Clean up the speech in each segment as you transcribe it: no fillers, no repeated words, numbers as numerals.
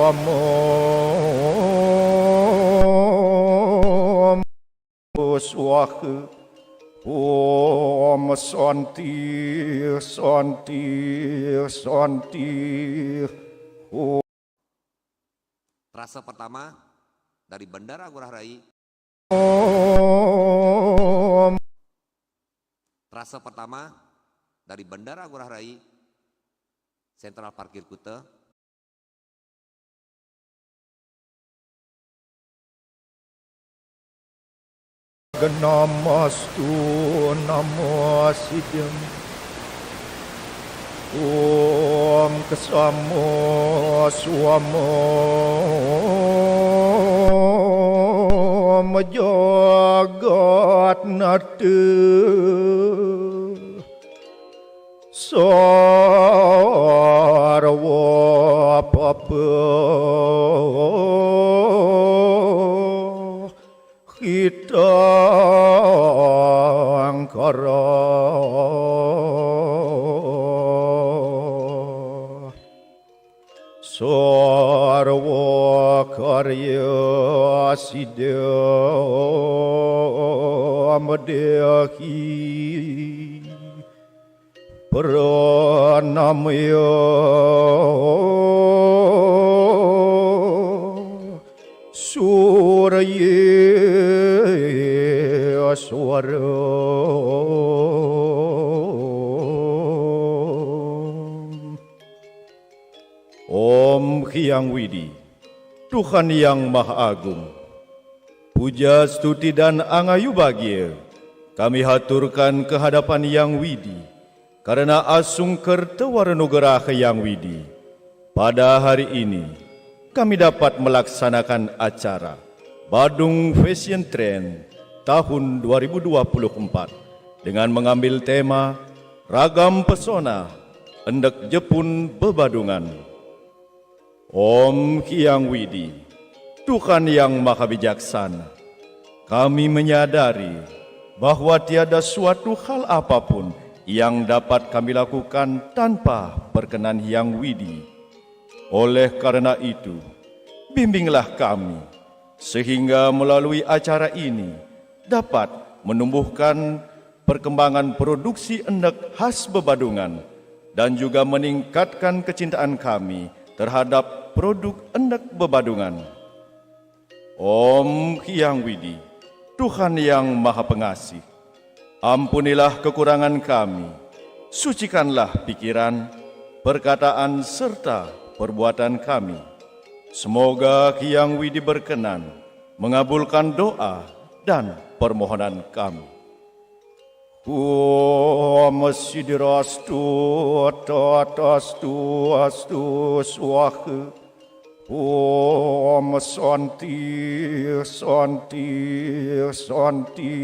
Om Swaha Om Santi Santi Santi Om. Rasa pertama dari Bandara Ngurah Rai. Rasa pertama dari Bandara Ngurah Rai, Sentral Parkir Kuta. Namastu Namasidam Om Kesamo Swamo Jagat Nata Sarwa Papa kita angkara sarwa karya sidya medehi pranamaya surya swara Om Hyang Widi, Tuhan yang Maha Agung, puja, stuti dan angayu bagia kami haturkan kehadapan Yang Widi karena asungker tewaranugera Yang Widi. Pada hari ini kami dapat melaksanakan acara Badung Fashion Trend tahun 2024 dengan mengambil tema Ragam Pesona Endek Jepun Bebadungan. Om Hyang Widi, Tuhan yang Maha Bijaksana, kami menyadari bahwa tiada suatu hal apapun yang dapat kami lakukan tanpa perkenan Hyang Widi. Oleh karena itu, bimbinglah kami sehingga melalui acara ini dapat menumbuhkan perkembangan produksi endek khas Bebadungan dan juga meningkatkan kecintaan kami terhadap produk endek Bebadungan. Om Hyang Widi, Tuhan yang Maha Pengasih, ampunilah kekurangan kami, sucikanlah pikiran, perkataan serta perbuatan kami. Semoga Hyang Widi berkenan mengabulkan doa dan permohonan kami. Om Siddhirastu Tatastu Astu Swaha Om Santi Santi Santi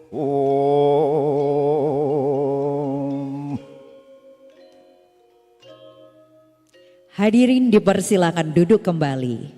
Om. Hadirin dipersilakan duduk kembali.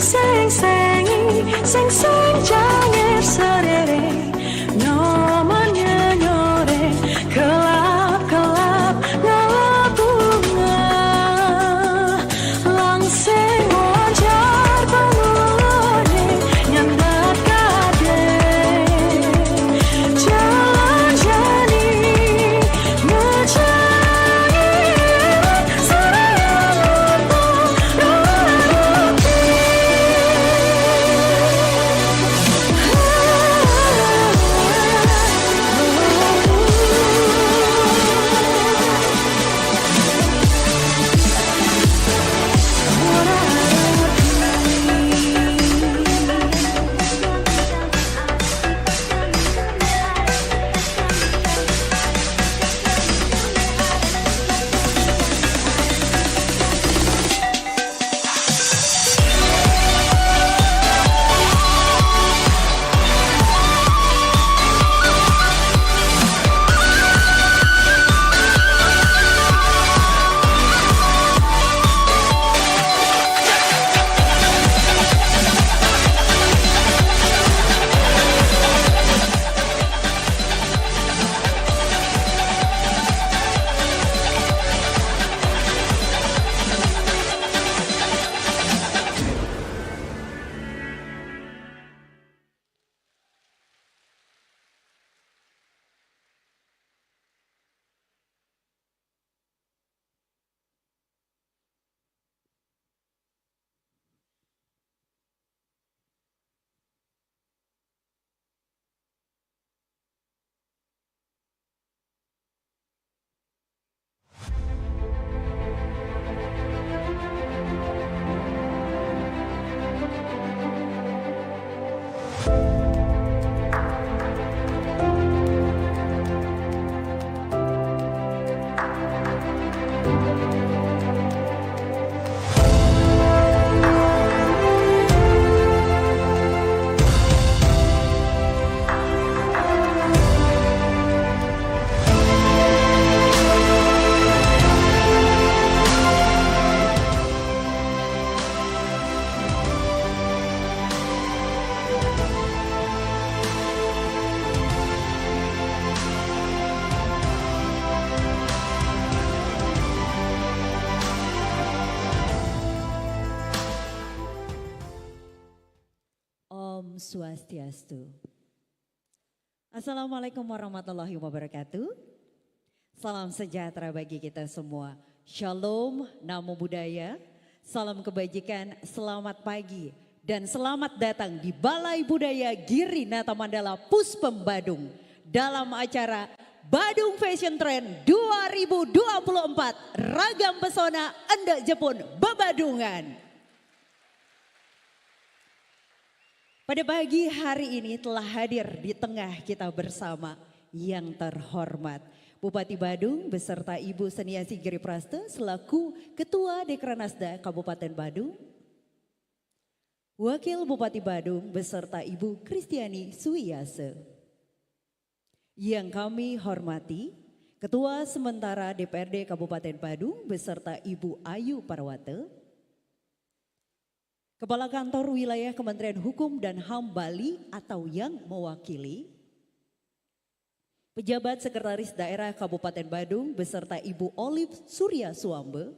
생생히 생생장애 서래래 너만의 노래 gelap-gelap ngelabunga langsing wajar pemulane nyandat kade jalan jani ngejani sarang Om Swastiastu. Assalamualaikum warahmatullahi wabarakatuh. Salam sejahtera bagi kita semua. Shalom, namo buddhaya, salam kebajikan, selamat pagi. Dan selamat datang di Balai Budaya Giri Nata Mandala Puspem Badung. Dalam acara Badung Fashion Trend 2024. Ragam pesona Enda Jepun Babadungan. Pada pagi hari ini telah hadir di tengah kita bersama yang terhormat Bupati Badung beserta Ibu Seniasi Giri Praste selaku Ketua Dekranasda Kabupaten Badung. Wakil Bupati Badung beserta Ibu Kristiani Suiyase. Yang kami hormati Ketua Sementara DPRD Kabupaten Badung beserta Ibu Ayu Parwate. Kepala Kantor Wilayah Kementerian Hukum dan HAM Bali atau yang mewakili, Pejabat Sekretaris Daerah Kabupaten Badung beserta Ibu Olive Surya Suambe,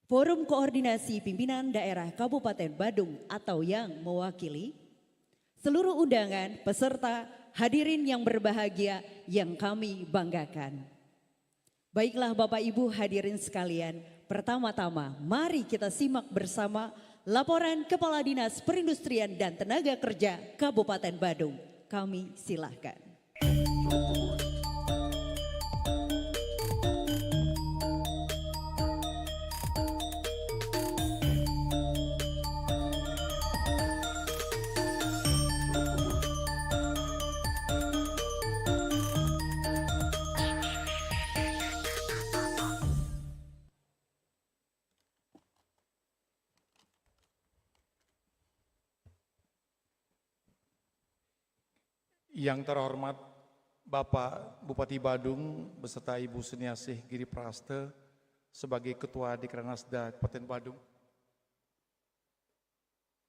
Forum Koordinasi Pimpinan Daerah Kabupaten Badung atau yang mewakili, seluruh undangan, peserta, hadirin yang berbahagia yang kami banggakan. Baiklah Bapak Ibu hadirin sekalian, pertama-tama mari kita simak bersama laporan Kepala Dinas Perindustrian dan Tenaga Kerja Kabupaten Badung. Kami silahkan. Yang terhormat Bapak Bupati Badung beserta Ibu Seniasih Giri Praste sebagai Ketua Dekranasda Kabupaten Badung.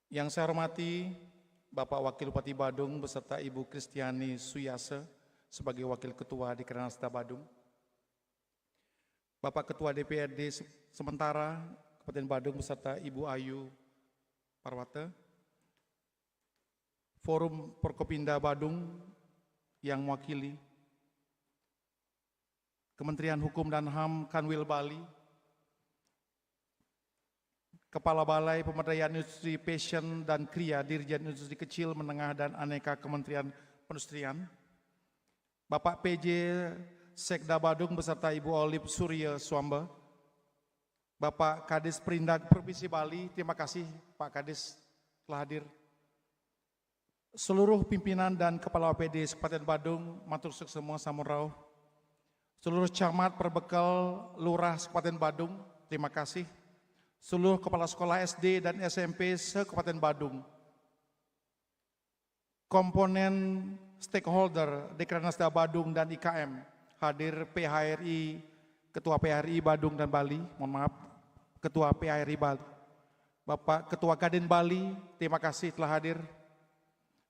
Yang saya hormati Bapak Wakil Bupati Badung beserta Ibu Kristiani Suyase sebagai Wakil Ketua Dekranasda Badung, Bapak Ketua DPRD sementara Kabupaten Badung beserta Ibu Ayu Parwata, Forum Forkopimda Badung yang mewakili, Kementerian Hukum dan HAM Kanwil Bali, Kepala Balai Pemberdayaan Industri Fashion dan Kria Dirjen Industri Kecil, Menengah dan Aneka Kementerian Perindustrian, Bapak PJ Sekda Badung beserta Ibu Olip Surya Swamba, Bapak Kadis Perindak Provinsi Bali, terima kasih Pak Kadis telah hadir, seluruh pimpinan dan Kepala OPD Kabupaten Badung, matur suwun semua samurau, seluruh camat perbekal Lurah Kabupaten Badung, terima kasih, seluruh kepala sekolah SD dan SMP se-Kabupaten Badung, komponen stakeholder Dekranasda Badung dan IKM, hadir PHRI, Ketua PHRI Badung dan Bali, mohon maaf, Ketua PHRI Bali, Bapak Ketua Kadin Bali, terima kasih telah hadir,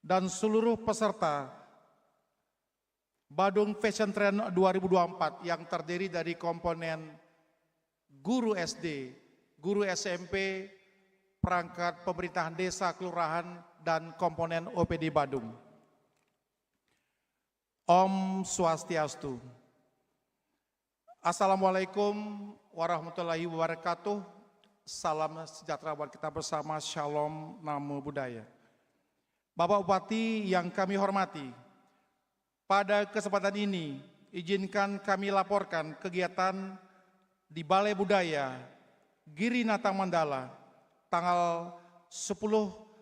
dan seluruh peserta Badung Fashion Trend 2024 yang terdiri dari komponen guru SD, guru SMP, perangkat pemerintahan desa, kelurahan, dan komponen OPD Badung. Om Swastiastu. Assalamualaikum warahmatullahi wabarakatuh. Salam sejahtera buat kita bersama, Shalom, Namo Buddhaya. Bapak Bupati yang kami hormati, pada kesempatan ini izinkan kami laporkan kegiatan di Balai Budaya Girinata Mandala tanggal 10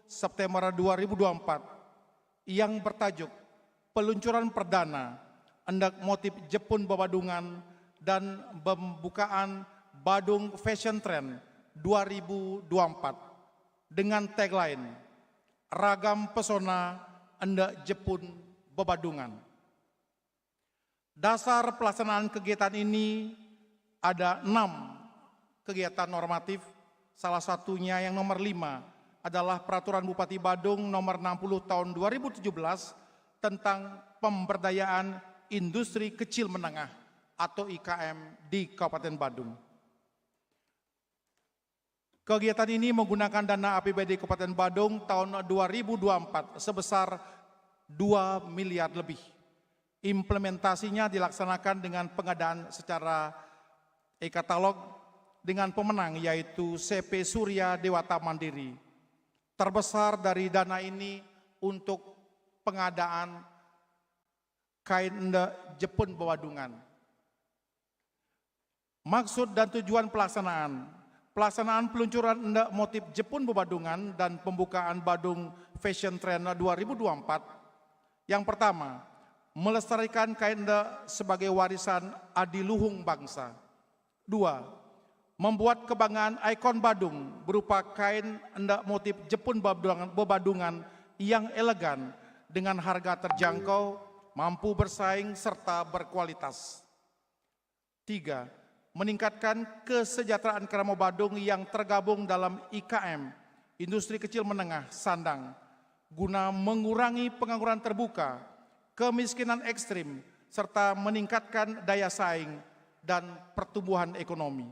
September 2024 yang bertajuk peluncuran perdana endak motif Jepun Babadungan dan pembukaan Badung Fashion Trend 2024 dengan tagline ragam pesona endak Jepun Babadungan. Dasar pelaksanaan kegiatan ini ada 6 kegiatan normatif, salah satunya yang nomor 5 adalah Peraturan Bupati Badung nomor 60 tahun 2017 tentang pemberdayaan industri kecil menengah atau IKM di Kabupaten Badung. Kegiatan ini menggunakan dana APBD Kabupaten Badung tahun 2024 sebesar 2 miliar lebih. Implementasinya dilaksanakan dengan pengadaan secara e-katalog dengan pemenang yaitu CP Surya Dewata Mandiri. Terbesar dari dana ini untuk pengadaan kain endek Jepun Babadungan. Maksud dan tujuan pelaksanaan peluncuran endek motif Jepun Babadungan dan pembukaan Badung Fashion Trend 2024. Yang pertama, melestarikan kain endek sebagai warisan adiluhung bangsa. 2. Membuat kebanggaan ikon Badung berupa kain endek motif Jepun Babadungan yang elegan dengan harga terjangkau, mampu bersaing serta berkualitas. 3. Meningkatkan kesejahteraan kerama Badung yang tergabung dalam IKM, Industri Kecil Menengah Sandang, guna mengurangi pengangguran terbuka, kemiskinan ekstrim, serta meningkatkan daya saing dan pertumbuhan ekonomi.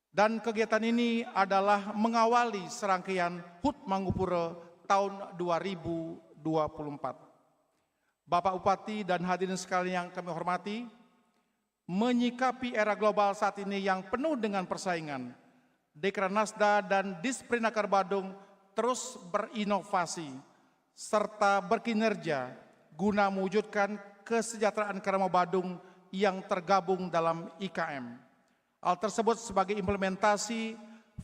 Dan kegiatan ini adalah mengawali serangkaian HUT Mangupura tahun 2024. Bapak Bupati dan hadirin sekalian yang kami hormati, menyikapi era global saat ini yang penuh dengan persaingan, Dekranasda dan Disprinaker Badung terus berinovasi serta berkinerja guna mewujudkan kesejahteraan kerama Badung yang tergabung dalam IKM. Hal tersebut sebagai implementasi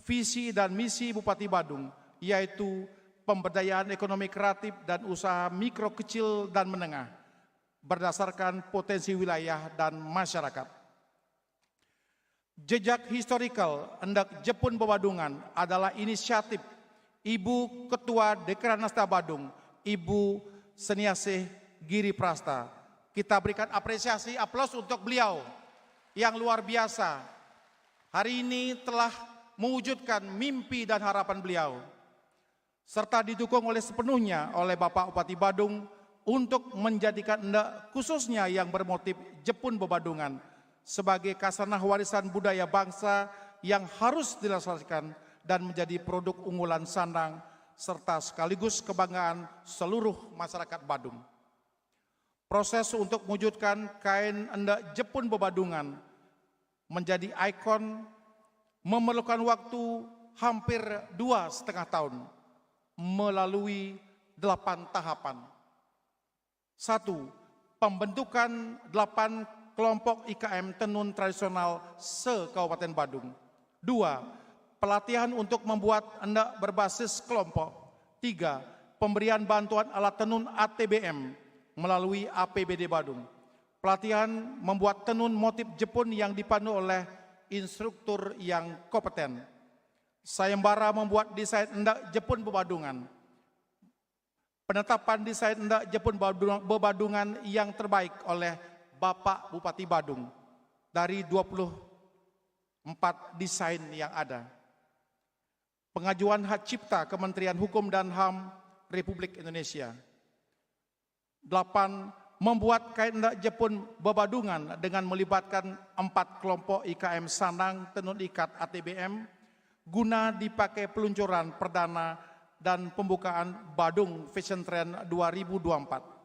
visi dan misi Bupati Badung, yaitu pemberdayaan ekonomi kreatif dan usaha mikro kecil dan menengah berdasarkan potensi wilayah dan masyarakat. Jejak historikal endak Jepun Babadungan adalah inisiatif Ibu Ketua Dekranasda Badung, Ibu Seniasih Giri Prasta. Kita berikan apresiasi, aplaus untuk beliau yang luar biasa. Hari ini telah mewujudkan mimpi dan harapan beliau, serta didukung oleh sepenuhnya oleh Bapak Bupati Badung untuk menjadikan Enda khususnya yang bermotif Jepun Bebadungan sebagai kasanah warisan budaya bangsa yang harus dilestarikan dan menjadi produk unggulan Sandang serta sekaligus kebanggaan seluruh masyarakat Badung. Proses untuk mewujudkan kain Enda Jepun Bebadungan menjadi ikon memerlukan waktu hampir 2,5 tahun melalui 8 tahapan. 1. Pembentukan 8 kelompok IKM tenun tradisional se-Kabupaten Badung. 2. Pelatihan untuk membuat endak berbasis kelompok. 3. Pemberian bantuan alat tenun ATBM melalui APBD Badung. Pelatihan membuat tenun motif Jepun yang dipandu oleh instruktur yang kompeten. Sayembara membuat desain endak Jepun Bebadungan. Penetapan desain endak Jepun Bebadungan yang terbaik oleh Bapak Bupati Badung dari 24 desain yang ada. Pengajuan hak cipta Kementerian Hukum dan HAM Republik Indonesia. 8. Membuat kain endak Jepun Bebadungan dengan melibatkan 4 kelompok IKM Sandang Tenun Ikat ATBM guna dipakai peluncuran perdana dan pembukaan Badung Fashion Trend 2024.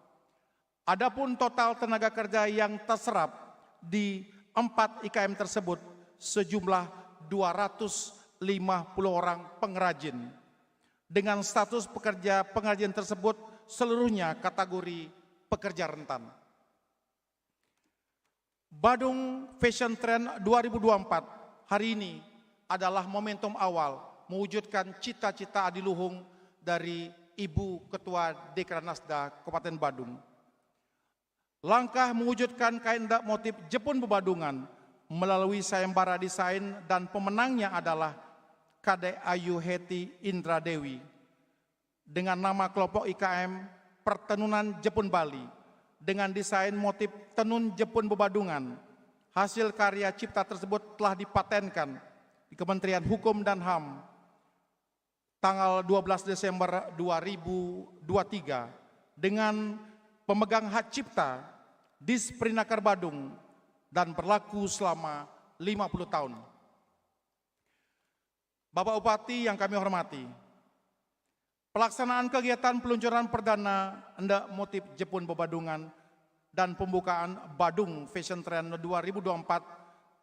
Adapun total tenaga kerja yang terserap di 4 IKM tersebut sejumlah 250 orang pengrajin. Dengan status pekerja pengrajin tersebut seluruhnya kategori pekerja rentan. Badung Fashion Trend 2024 hari ini adalah momentum awal mewujudkan cita-cita adiluhung dari Ibu Ketua Dekranasda Kabupaten Badung. Langkah mewujudkan kain endak motif Jepun Bebadungan melalui sayembara desain dan pemenangnya adalah Kadek Ayu Heti Indra Dewi dengan nama kelompok IKM Pertenunan Jepun Bali dengan desain motif tenun Jepun Bebadungan. Hasil karya cipta tersebut telah dipatenkan di Kementerian Hukum dan HAM tanggal 12 Desember 2023 dengan pemegang hak cipta Disperinaker Badung dan berlaku selama 50 tahun. Bapak Bupati yang kami hormati, pelaksanaan kegiatan peluncuran perdana endak motif Jepun Bebadungan dan pembukaan Badung Fashion Trend 2024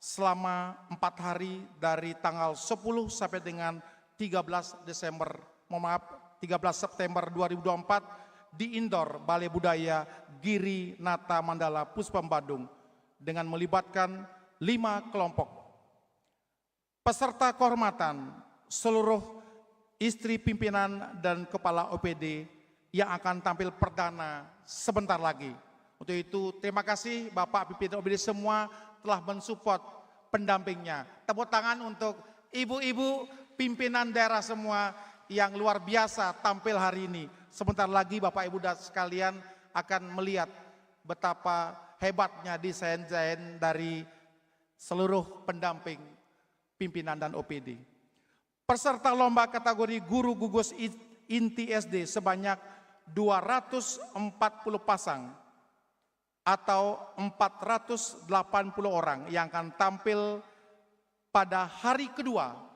selama 4 hari dari tanggal 10 sampai dengan 13 September 2024 di Indoor Balai Budaya Giri Nata Mandala Puspam Badung dengan melibatkan 5 kelompok. Peserta kehormatan seluruh istri pimpinan dan kepala OPD yang akan tampil perdana sebentar lagi. Untuk itu terima kasih Bapak pimpinan OPD semua telah mensupport pendampingnya. Tepuk tangan untuk ibu-ibu pimpinan daerah semua yang luar biasa tampil hari ini. Sebentar lagi Bapak Ibu dan sekalian akan melihat betapa hebatnya desain-desain dari seluruh pendamping pimpinan dan OPD. Peserta lomba kategori guru gugus inti SD sebanyak 240 pasang atau 480 orang yang akan tampil pada hari kedua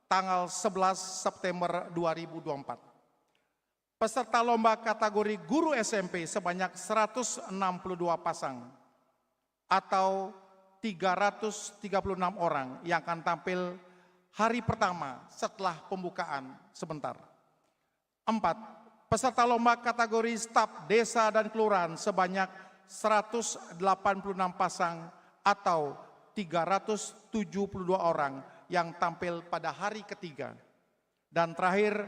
tanggal 11 September 2024. Peserta lomba kategori guru SMP sebanyak 162 pasang atau 336 orang yang akan tampil hari pertama setelah pembukaan sebentar. 4. Peserta lomba kategori staf desa dan kelurahan sebanyak 186 pasang atau 372 orang yang tampil pada hari ketiga. Dan terakhir,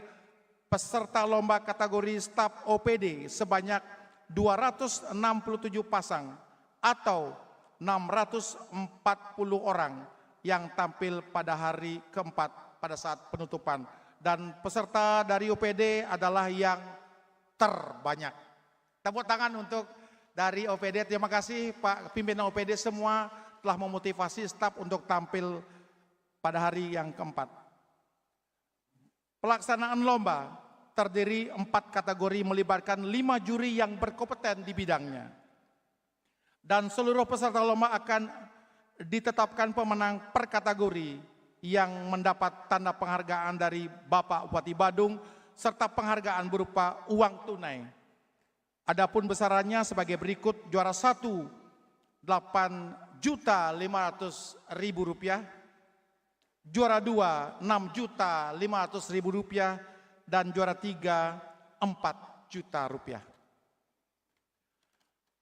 peserta lomba kategori staf OPD sebanyak 267 pasang atau 640 orang yang tampil pada hari keempat pada saat penutupan. Dan peserta dari OPD adalah yang terbanyak. Tepuk tangan untuk dari OPD. Terima kasih Pak pimpinan OPD semua telah memotivasi staf untuk tampil pada hari yang keempat. Pelaksanaan lomba terdiri 4 kategori melibatkan 5 juri yang berkompeten di bidangnya. Dan seluruh peserta lomba akan ditetapkan pemenang per kategori yang mendapat tanda penghargaan dari Bapak Bupati Badung serta penghargaan berupa uang tunai. Adapun besarannya sebagai berikut: juara 1 8.500.000 rupiah, juara 2 6.500.000 rupiah, dan juara 3 4 juta rupiah.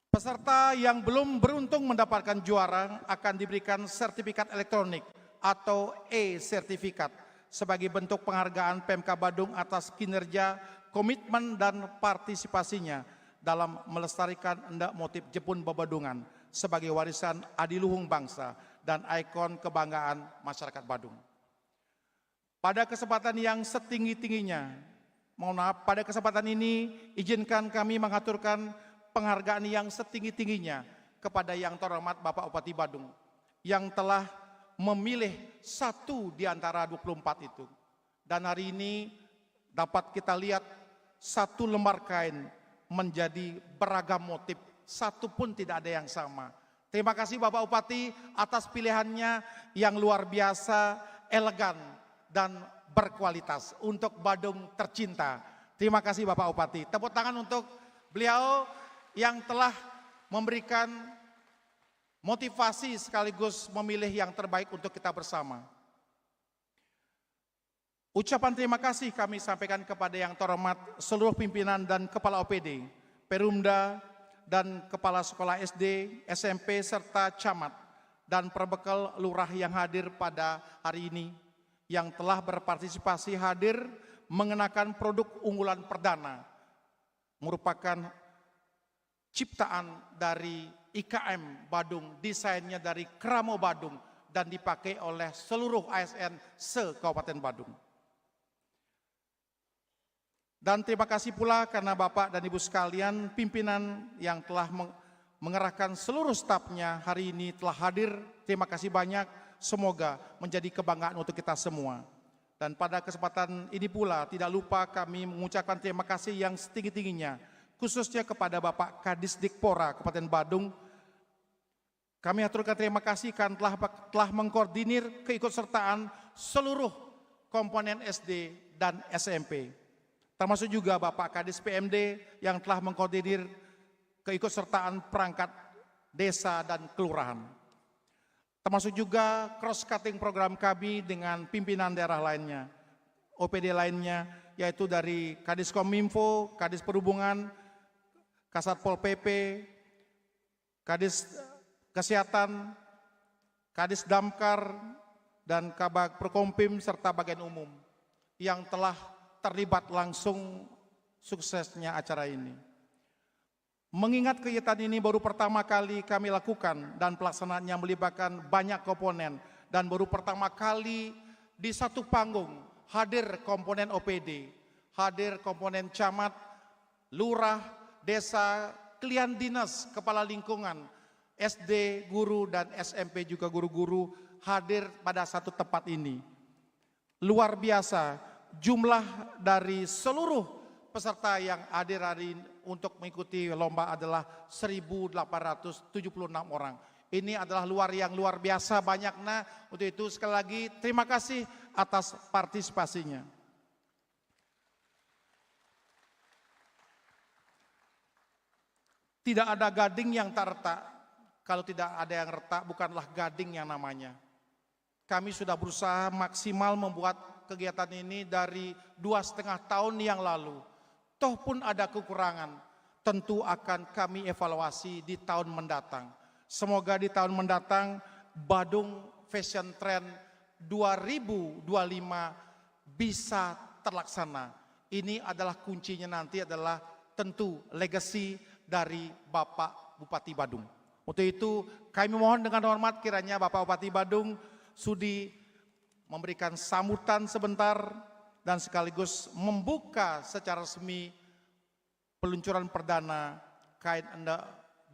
Peserta yang belum beruntung mendapatkan juara akan diberikan sertifikat elektronik atau e-sertifikat sebagai bentuk penghargaan Pemka Badung atas kinerja, komitmen, dan partisipasinya dalam melestarikan endak motif Jepun Babadungan sebagai warisan adiluhung bangsa dan ikon kebanggaan masyarakat Badung. Pada kesempatan yang setinggi-tingginya, pada kesempatan ini izinkan kami mengaturkan penghargaan yang setinggi-tingginya kepada yang terhormat Bapak Bupati Badung yang telah memilih 1 di antara 24 itu. Dan hari ini dapat kita lihat 1 lembar kain menjadi beragam motif, 1 pun tidak ada yang sama. Terima kasih Bapak Bupati atas pilihannya yang luar biasa, elegan, dan berkualitas untuk Badung tercinta. Terima kasih Bapak Bupati. Tepuk tangan untuk beliau yang telah memberikan motivasi sekaligus memilih yang terbaik untuk kita bersama. Ucapan terima kasih kami sampaikan kepada yang terhormat seluruh pimpinan dan kepala OPD, Perumda, dan kepala sekolah SD, SMP, serta camat, dan perbekal lurah yang hadir pada hari ini, yang telah berpartisipasi hadir mengenakan produk unggulan perdana, merupakan ciptaan dari IKM Badung, desainnya dari Kramo Badung, dan dipakai oleh seluruh ASN se-Kabupaten Badung. Dan terima kasih pula karena Bapak dan Ibu sekalian, pimpinan yang telah mengerahkan seluruh stafnya hari ini telah hadir. Terima kasih banyak, semoga menjadi kebanggaan untuk kita semua. Dan pada kesempatan ini pula tidak lupa kami mengucapkan terima kasih yang setinggi-tingginya, khususnya kepada Bapak Kadis Dikpora Kabupaten Badung. Kami aturkan terima kasih karena telah mengkoordinir keikutsertaan seluruh komponen SD dan SMP. Termasuk juga Bapak Kadis PMD yang telah mengkoordinir keikutsertaan perangkat desa dan kelurahan. Termasuk juga cross-cutting program kami dengan pimpinan daerah lainnya, OPD lainnya, yaitu dari Kadis Kominfo, Kadis Perhubungan, Kasat Pol PP, Kadis Kesehatan, Kadis Damkar, dan Kabag Perkompim, serta bagian umum yang telah terlibat langsung suksesnya acara ini. Mengingat kegiatan ini baru pertama kali kami lakukan dan pelaksanaannya melibatkan banyak komponen dan baru pertama kali di satu panggung hadir komponen OPD, hadir komponen camat, lurah, desa, klien dinas, kepala lingkungan, SD, guru, dan SMP juga guru-guru hadir pada satu tempat ini. Luar biasa jumlah dari seluruh peserta yang hadir hari ini untuk mengikuti lomba adalah 1.876 orang. Ini adalah yang luar biasa banyaknya. Untuk itu sekali lagi terima kasih atas partisipasinya. Tidak ada gading yang tak retak. Kalau tidak ada yang retak bukanlah gading yang namanya. Kami sudah berusaha maksimal membuat kegiatan ini dari 2,5 tahun yang lalu. Toh pun ada kekurangan, tentu akan kami evaluasi di tahun mendatang. Semoga di tahun mendatang Badung Fashion Trend 2025 bisa terlaksana. Ini adalah kuncinya nanti adalah tentu legacy dari Bapak Bupati Badung. Untuk itu kami mohon dengan hormat kiranya Bapak Bupati Badung sudi memberikan sambutan sebentar dan sekaligus membuka secara resmi peluncuran perdana kain endek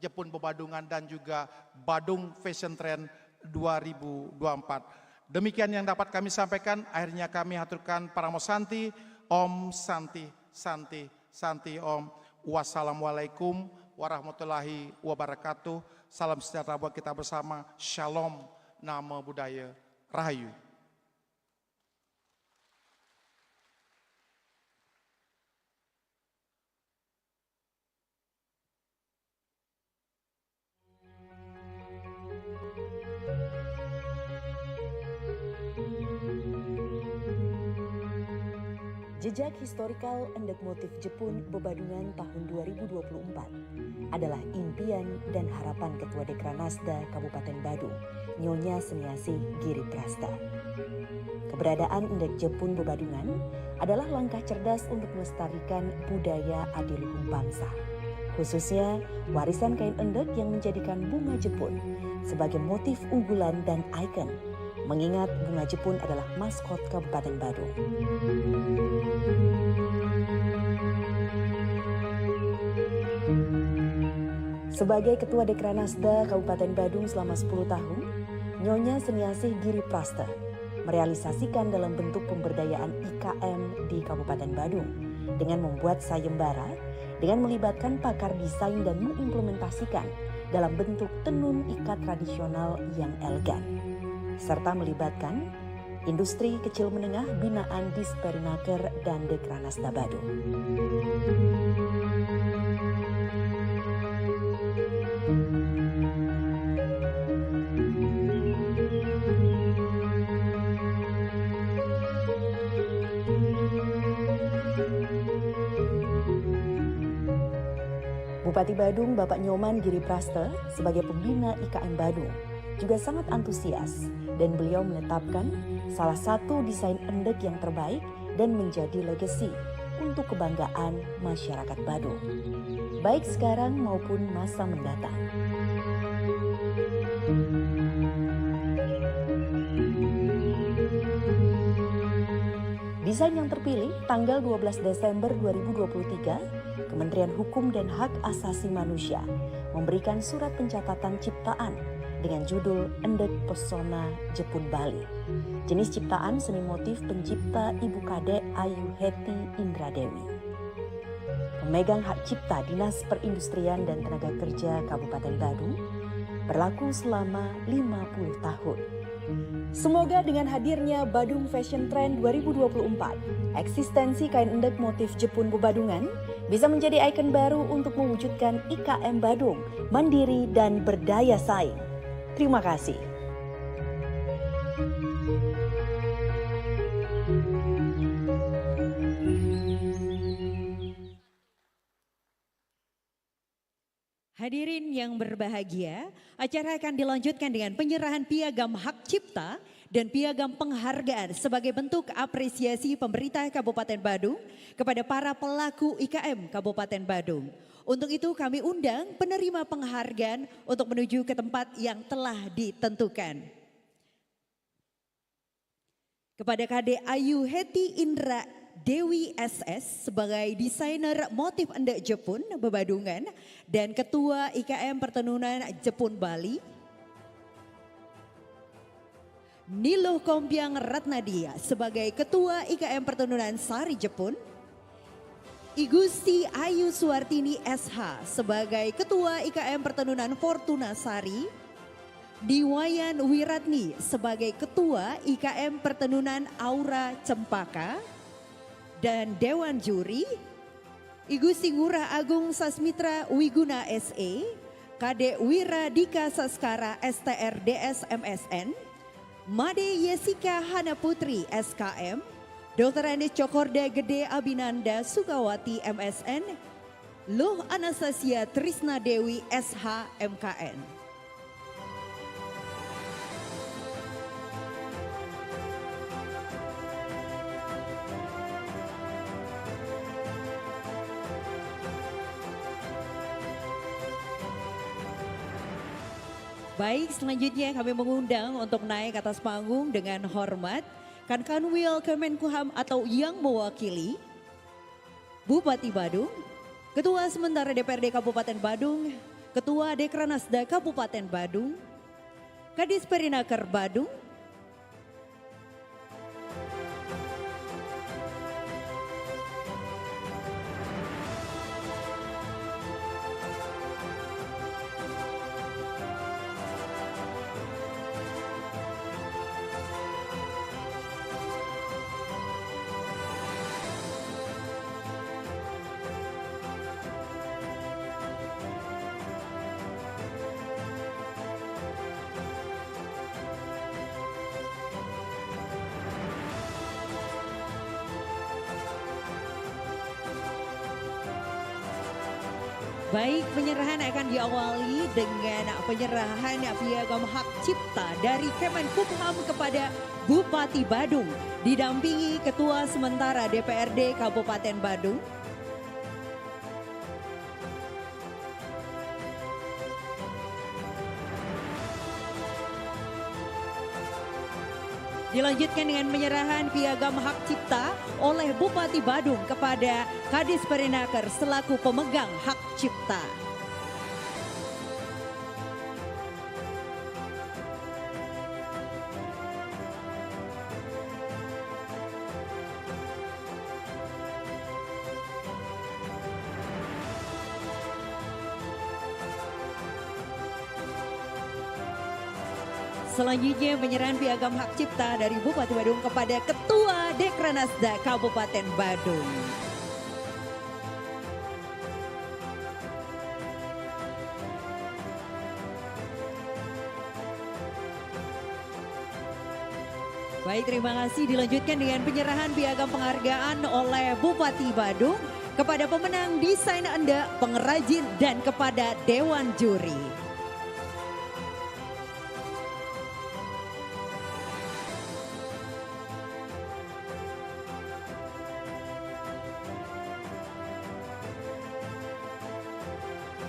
Jepun Babadungan dan juga Badung Fashion Trend 2024. Demikian yang dapat kami sampaikan, akhirnya kami haturkan Paramo Santi, Om Santi, Santi, Santi Om. Wassalamualaikum warahmatullahi wabarakatuh. Salam sejahtera buat kita bersama. Shalom, Namo Buddhaya, Rahayu. Jejak historikal Endek Motif Jepun Bebadungan tahun 2024 adalah impian dan harapan Ketua Dekranasda Kabupaten Badung, Nyonya Semiasih Giri Prasta. Keberadaan Endek Jepun Bebadungan adalah langkah cerdas untuk melestarikan budaya adiluhung bangsa, khususnya warisan kain endek yang menjadikan bunga Jepun sebagai motif unggulan dan ikon, mengingat bunga Jepun adalah maskot Kabupaten Badung. Sebagai Ketua Dekranasda Kabupaten Badung selama 10 tahun, Nyonya Semiasih Giri Prasta merealisasikan dalam bentuk pemberdayaan IKM di Kabupaten Badung dengan membuat sayembara dengan melibatkan pakar desain dan mengimplementasikan dalam bentuk tenun ikat tradisional yang elegan, serta melibatkan industri kecil menengah binaan Disperinaker dan Dekranasda Badung. Bupati Badung Bapak Nyoman Giri Prasta sebagai pembina IKM Badung juga sangat antusias dan beliau menetapkan salah satu desain endek yang terbaik dan menjadi legasi untuk kebanggaan masyarakat Badung, baik sekarang maupun masa mendatang. Desain yang terpilih tanggal 12 Desember 2023, Kementerian Hukum dan Hak Asasi Manusia memberikan surat pencatatan ciptaan dengan judul Endek Pesona Jepun Bali. Jenis ciptaan seni motif pencipta Ibu Kade Ayu Heti Indradewi. Pemegang hak cipta Dinas Perindustrian dan Tenaga Kerja Kabupaten Badung, berlaku selama 50 tahun. Semoga dengan hadirnya Badung Fashion Trend 2024, eksistensi kain endek motif Jepun Bebadungan bisa menjadi ikon baru untuk mewujudkan IKM Badung mandiri dan berdaya saing. Terima kasih. Hadirin yang berbahagia, acara akan dilanjutkan dengan penyerahan piagam hak cipta dan piagam penghargaan sebagai bentuk apresiasi pemerintah Kabupaten Badung kepada para pelaku IKM Kabupaten Badung. Untuk itu kami undang penerima penghargaan untuk menuju ke tempat yang telah ditentukan. Kepada Kade Ayu Heti Indra Dewi SS sebagai desainer motif endek Jepun Bebadungan dan Ketua IKM Pertenunan Jepun Bali. Niluh Kompiang Ratnadia sebagai Ketua IKM Pertenunan Sari Jepun. Igusti Ayu Suwartini SH sebagai Ketua IKM Pertenunan Fortuna Sari. Diwayan Wiratni sebagai Ketua IKM Pertenunan Aura Cempaka. Dan Dewan Juri, Igusti Ngurah Agung Sasmitra Wiguna SE, Kade Wira Dika Saskara STR DS MSN, Made Yesika Hana Putri SKM, Dr. Andes Cokorda Gede Abinanda Sukawati MSN, Luh Anastasia Trisna Dewi SH MKN. Baik, selanjutnya kami mengundang untuk naik ke atas panggung dengan hormat Kankanwil Kemenkumham atau yang mewakili Bupati Badung, Ketua Sementara DPRD Kabupaten Badung, Ketua Dekranasda Kabupaten Badung, Kadis Perinaker Badung, Baik, penyerahan akan diawali dengan penyerahan piagam hak cipta dari Kemenkumham kepada Bupati Badung, didampingi Ketua Sementara DPRD Kabupaten Badung. Dilanjutkan dengan penyerahan piagam hak cipta oleh Bupati Badung kepada Kadis Perinaker selaku pemegang hak cipta. Selanjutnya penyerahan piagam hak cipta dari Bupati Badung kepada Ketua Dekranasda Kabupaten Badung. Baik, terima kasih. Dilanjutkan dengan penyerahan piagam penghargaan oleh Bupati Badung kepada pemenang desain Anda, pengrajin, dan kepada Dewan Juri.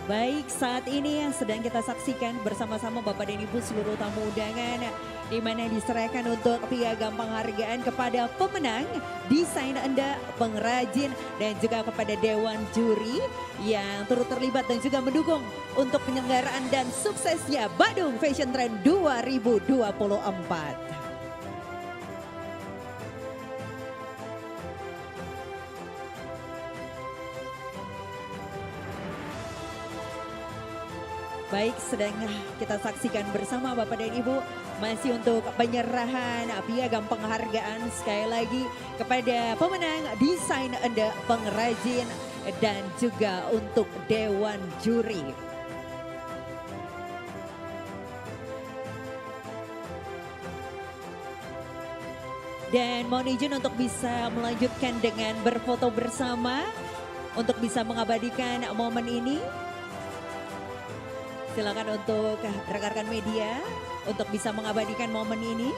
Baik, saat ini yang sedang kita saksikan bersama-sama Bapak dan Ibu seluruh tamu undangan, di mana diserahkan untuk piagam penghargaan kepada pemenang, desain Anda, pengrajin, dan juga kepada Dewan Juri yang turut terlibat dan juga mendukung untuk penyelenggaraan dan suksesnya Badung Fashion Trend 2024. Baik, sedang kita saksikan bersama Bapak dan Ibu masih untuk penyerahan piagam penghargaan sekali lagi kepada pemenang desain Anda, pengrajin, dan juga untuk Dewan Juri. Dan mohon izin untuk bisa melanjutkan dengan berfoto bersama untuk bisa mengabadikan momen ini. Silakan untuk rekan-rekan media untuk bisa mengabadikan momen ini.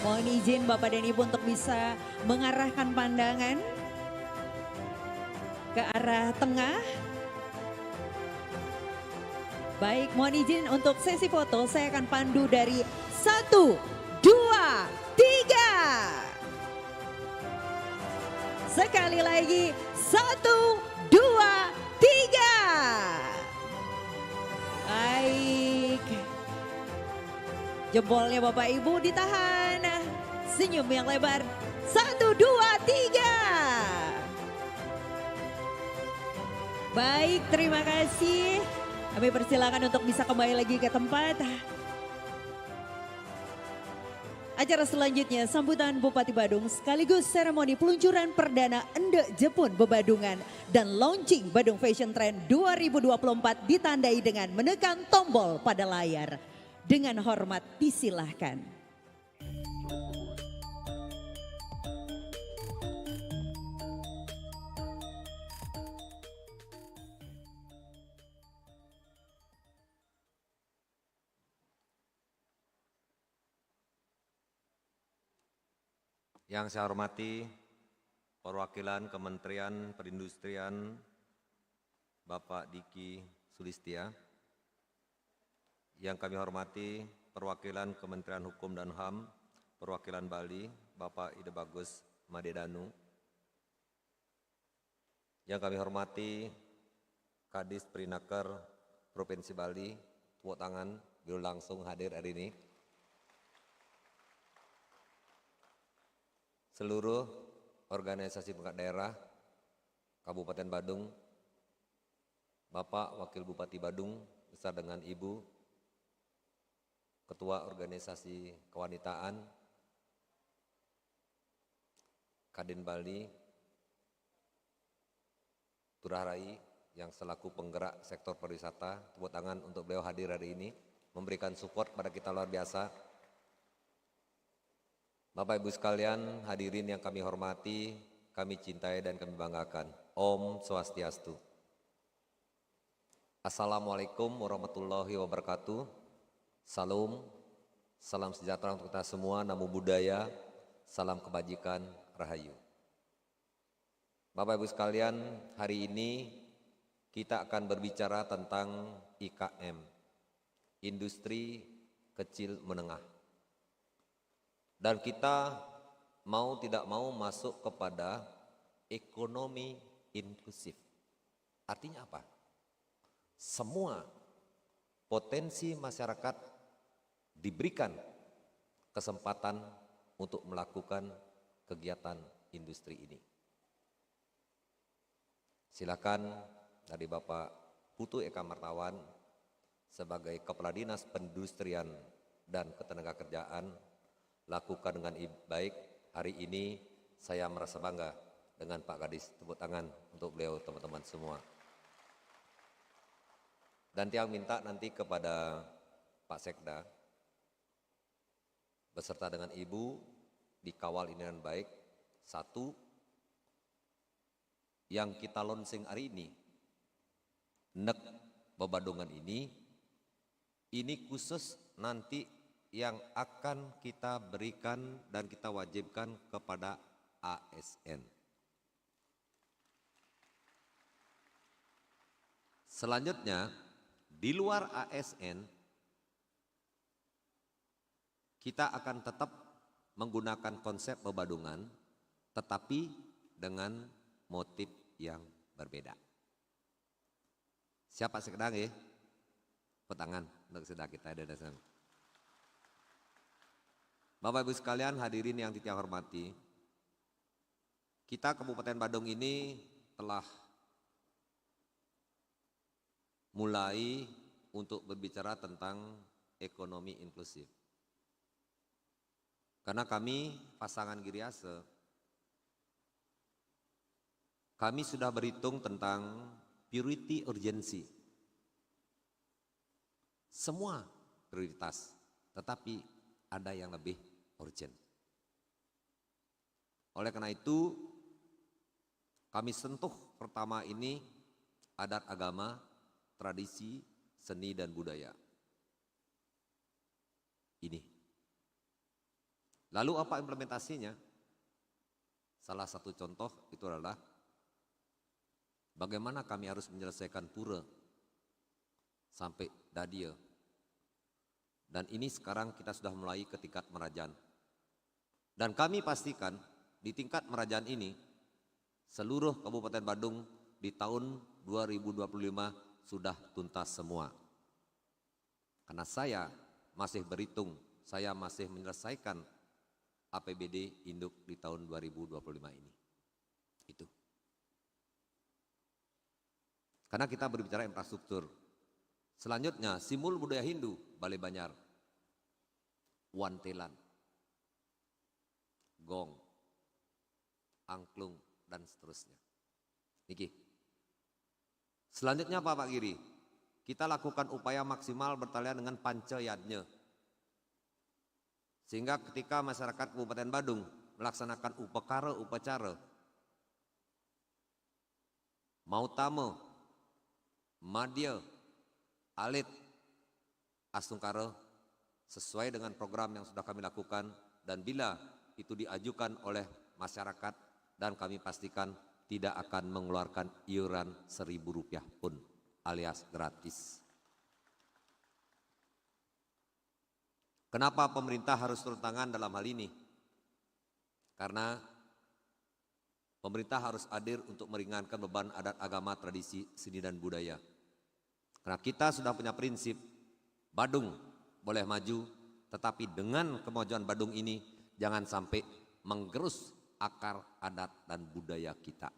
Mohon izin Bapak dan Ibu untuk bisa mengarahkan pandangan ke arah tengah. Baik, mohon izin untuk sesi foto saya akan pandu dari 1, 2, 3. Sekali lagi 1, 2, 3. Baik, jempolnya Bapak Ibu ditahan, senyum yang lebar, 1, 2, 3. Baik, terima kasih. Kami persilakan untuk bisa kembali lagi ke tempat. Acara selanjutnya sambutan Bupati Badung sekaligus seremoni peluncuran perdana Endek Jepun Bebadungan dan launching Badung Fashion Trend 2024 ditandai dengan menekan tombol pada layar. Dengan hormat disilahkan. Yang saya hormati perwakilan Kementerian Perindustrian Bapak Diki Sulistia. Yang kami hormati perwakilan Kementerian Hukum dan HAM, perwakilan Bali Bapak Ide Bagus Madedanu. Yang kami hormati Kadis Perinaker Provinsi Bali, tepuk tangan, beliau langsung hadir hari ini. Seluruh organisasi perangkat daerah Kabupaten Badung, Bapak Wakil Bupati Badung beserta dengan Ibu Ketua Organisasi Kewanitaan Kadin Bali, Turarai yang selaku penggerak sektor pariwisata, tepuk tangan untuk beliau hadir hari ini, memberikan support pada kita luar biasa. Bapak Ibu sekalian, hadirin yang kami hormati, kami cintai dan kami banggakan. Om Swastiastu. Assalamualaikum warahmatullahi wabarakatuh. Salam sejahtera untuk kita semua, namo buddhaya, salam kebajikan, rahayu. Bapak Ibu sekalian, hari ini kita akan berbicara tentang IKM, industri kecil menengah. Dan kita mau tidak mau masuk kepada ekonomi inklusif. Artinya apa? Semua potensi masyarakat diberikan kesempatan untuk melakukan kegiatan industri ini. Silakan dari Bapak Putu Eka Martawan sebagai Kepala Dinas Perindustrian dan Ketenagakerjaan lakukan dengan baik. Hari ini saya merasa bangga dengan Pak Kadis. Tepuk tangan untuk beliau, teman-teman semua. Dan Tiang minta nanti kepada Pak Sekda beserta dengan Ibu dikawal ini dengan baik. Satu, yang kita launching hari ini, Nek Bebadungan ini khusus nanti yang akan kita berikan dan kita wajibkan kepada ASN. Selanjutnya, di luar ASN, kita akan tetap menggunakan konsep Bebadungan, tetapi dengan motif yang berbeda. Siapa sedang ya? Petangan untuk sedang kita ada dasar. Bapak Ibu sekalian, hadirin yang saya hormati, kita Kabupaten Badung ini telah mulai untuk berbicara tentang ekonomi inklusif. Karena kami pasangan Giriase, kami sudah berhitung tentang priority urgency. Semua prioritas, tetapi ada yang lebih urgent. Oleh karena itu, kami sentuh pertama ini adat agama, tradisi, seni dan budaya. Ini. Lalu apa implementasinya? Salah satu contoh itu adalah bagaimana kami harus menyelesaikan pura sampai dadia. Dan ini sekarang kita sudah mulai ke tingkat merajaan. Dan kami pastikan di tingkat merajaan ini seluruh Kabupaten Badung di tahun 2025 sudah tuntas semua. Karena saya masih berhitung, saya masih menyelesaikan APBD induk di tahun 2025 ini. Itu. Karena kita berbicara infrastruktur. Selanjutnya, Simbol Budaya Hindu, Balai Banyar, Wantelan, Gong, Angklung, dan seterusnya. Niki. Selanjutnya Pak Giri, kita lakukan upaya maksimal bertalian dengan Pancayadnya. Sehingga ketika masyarakat Kabupaten Badung melaksanakan upacara, mautama, madya, alit, astungkara, sesuai dengan program yang sudah kami lakukan, dan bila itu diajukan oleh masyarakat dan kami pastikan tidak akan mengeluarkan iuran Rp1.000 pun alias gratis. Kenapa pemerintah harus turun tangan dalam hal ini? Karena pemerintah harus hadir untuk meringankan beban adat agama, tradisi, seni dan budaya. Karena kita sudah punya prinsip Badung boleh maju, tetapi dengan kemajuan Badung ini jangan sampai menggerus akar adat dan budaya kita.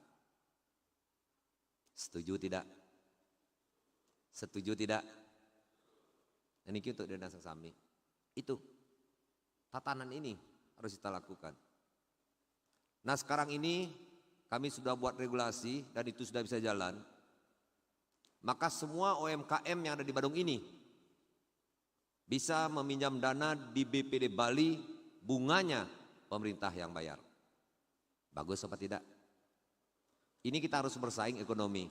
Setuju tidak? Setuju tidak? Ini kita dari Dasar Sami. Itu tatanan ini harus kita lakukan. Nah sekarang ini kami sudah buat regulasi dan itu sudah bisa jalan. Maka semua UMKM yang ada di Badung ini bisa meminjam dana di BPD Bali, bunganya pemerintah yang bayar. Bagus apa tidak? Ini kita harus bersaing ekonomi.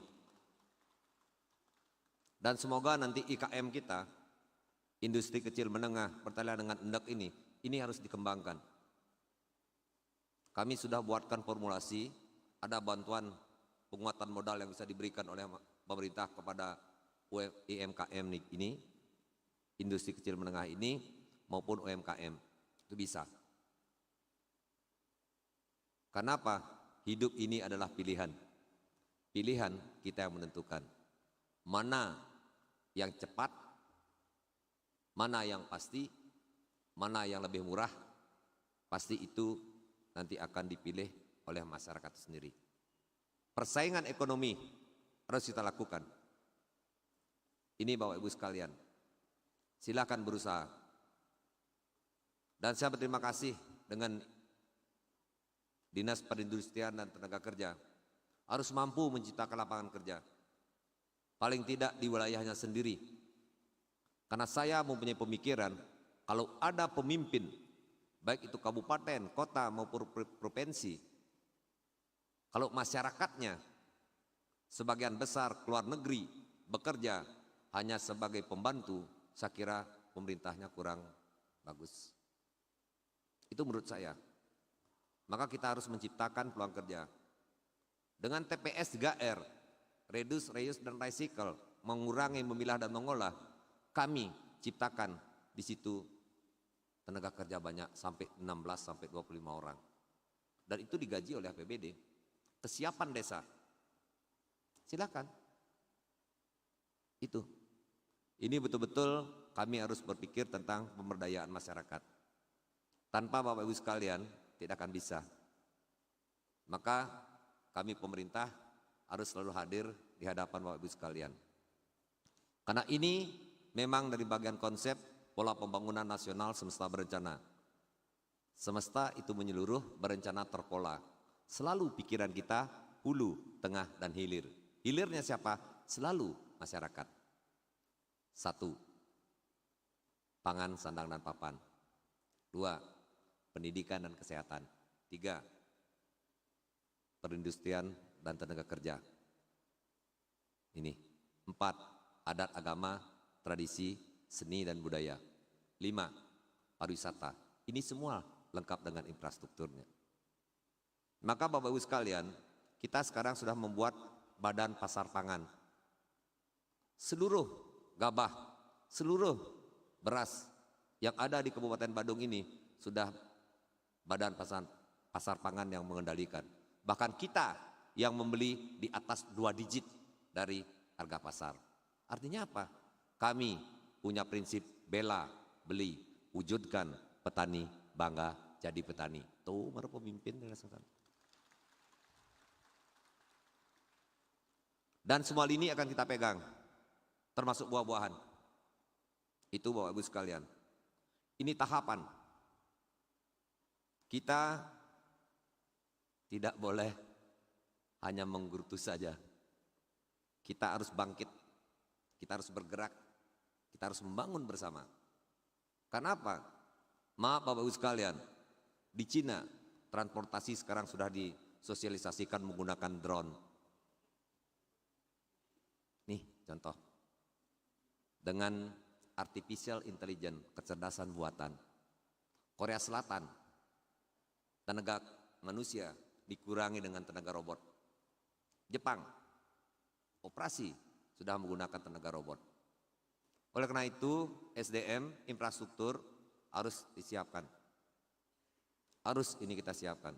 Dan semoga nanti IKM kita, industri kecil menengah pertanian dengan endek ini harus dikembangkan. Kami sudah buatkan formulasi, ada bantuan penguatan modal yang bisa diberikan oleh pemerintah kepada UMKM ini, industri kecil menengah ini maupun UMKM, itu bisa. Kenapa? Hidup ini adalah pilihan. Pilihan kita yang menentukan. Mana yang cepat, mana yang pasti, mana yang lebih murah, pasti itu nanti akan dipilih oleh masyarakat sendiri. Persaingan ekonomi harus kita lakukan. Ini Bapak Ibu sekalian, silakan berusaha. Dan saya berterima kasih dengan Dinas Perindustrian dan Tenaga Kerja harus mampu menciptakan lapangan kerja. Paling tidak di wilayahnya sendiri. Karena saya mempunyai pemikiran, kalau ada pemimpin, baik itu kabupaten, kota maupun provinsi, kalau masyarakatnya sebagian besar keluar negeri bekerja hanya sebagai pembantu, saya kira pemerintahnya kurang bagus. Itu menurut saya. Maka kita harus menciptakan peluang kerja. Dengan TPS 3R, Reduce, Reuse, dan Recycle, mengurangi, memilah, dan mengolah, kami ciptakan di situ tenaga kerja banyak sampai 16 sampai 25 orang. Dan itu digaji oleh APBD. Kesiapan desa. Silakan. Itu. Ini betul-betul kami harus berpikir tentang pemberdayaan masyarakat. Tanpa Bapak Ibu sekalian tidak akan bisa. Maka kami pemerintah harus selalu hadir di hadapan Bapak Ibu sekalian. Karena ini memang dari bagian konsep pola pembangunan nasional semesta berencana. Semesta itu menyeluruh, berencana, terpola. Selalu pikiran kita hulu, tengah, dan hilir. Hilirnya siapa? Selalu masyarakat. 1. Pangan, sandang, dan papan. 2. Pendidikan dan kesehatan. 3. Perindustrian dan tenaga kerja. Ini. 4. Adat, agama, tradisi, seni, dan budaya. 5. Pariwisata. Ini semua lengkap dengan infrastrukturnya. Maka Bapak Ibu sekalian, kita sekarang sudah membuat badan pasar pangan. Seluruh gabah, seluruh beras yang ada di Kabupaten Badung ini sudah badan pasar pangan yang mengendalikan. Bahkan kita yang membeli di atas 2 digit dari harga pasar. Artinya apa? Kami punya prinsip bela, beli, wujudkan, petani, bangga, jadi petani. Tuh, baru pemimpin dirasakan. Dan semua ini akan kita pegang, termasuk buah-buahan. Itu Bapak Ibu sekalian. Ini tahapan. Kita tidak boleh hanya menggerutu saja. Kita harus bangkit, kita harus bergerak, kita harus membangun bersama. Kenapa? Maaf Bapak Ibu sekalian, di Cina transportasi sekarang sudah disosialisasikan menggunakan drone. Nih contoh, dengan artificial intelligence, kecerdasan buatan. Korea Selatan, tenaga manusia dikurangi dengan tenaga robot. Jepang, operasi sudah menggunakan tenaga robot. Oleh karena itu, SDM, infrastruktur harus disiapkan. Harus ini kita siapkan.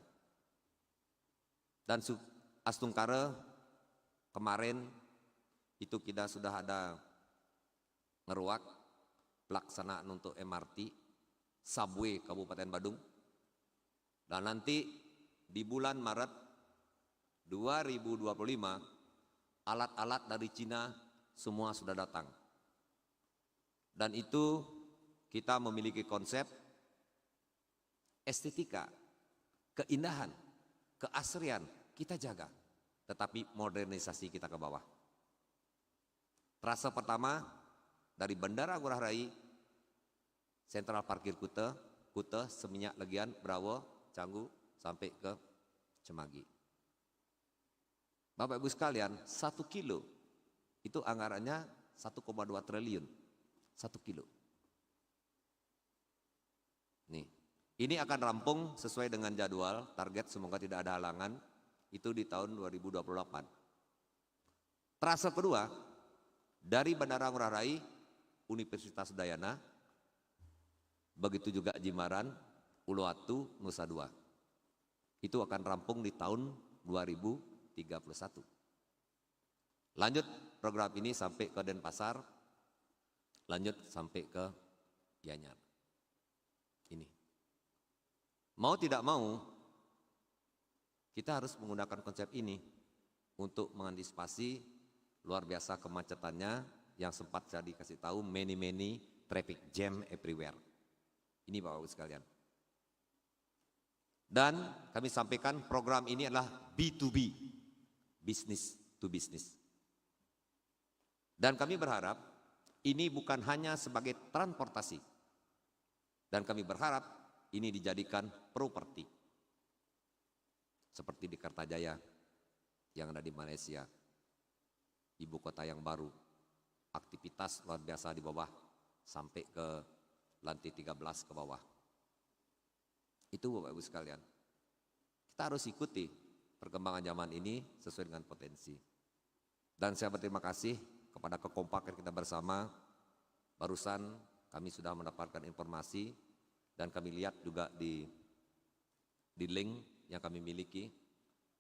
Dan Astungkare kemarin itu kita sudah ada ngeruak pelaksanaan untuk MRT, subway Kabupaten Badung. Dan nanti di bulan Maret 2025 alat-alat dari Cina semua sudah datang. Dan itu kita memiliki konsep estetika, keindahan, keasrian kita jaga, tetapi modernisasi kita ke bawah. Trase pertama dari Bandara Ngurah Rai, Sentral Parkir Kute, Seminyak, Legian, Brawo, Canggu, sampai ke Cemagi. Bapak Ibu sekalian, 1 kilo itu anggarannya 1,2 triliun 1 kilo. Nih, ini akan rampung sesuai dengan jadwal, target semoga tidak ada halangan, itu di tahun 2028. Trase kedua, dari Bandara Ngurah Rai, Universitas Udayana, begitu juga Jimbaran, Uluwatu, Nusa Dua. Itu akan rampung di tahun 2031. Lanjut program ini sampai ke Denpasar, lanjut sampai ke Gianyar. Ini. Mau tidak mau, kita harus menggunakan konsep ini untuk mengantisipasi luar biasa kemacetannya yang sempat saya dikasih tahu many traffic jam everywhere. Ini Bapak Ibu sekalian. Dan kami sampaikan program ini adalah B2B, business to business. Dan kami berharap ini bukan hanya sebagai transportasi. Dan kami berharap ini dijadikan properti. Seperti di Kertajaya yang ada di Malaysia. Ibu kota yang baru. Aktivitas luar biasa di bawah sampai ke lantai 13 ke bawah. Itu Bapak Ibu sekalian. Kita harus ikuti perkembangan zaman ini sesuai dengan potensi. Dan saya berterima kasih kepada kekompakan kita bersama. Barusan kami sudah mendapatkan informasi dan kami lihat juga di link yang kami miliki.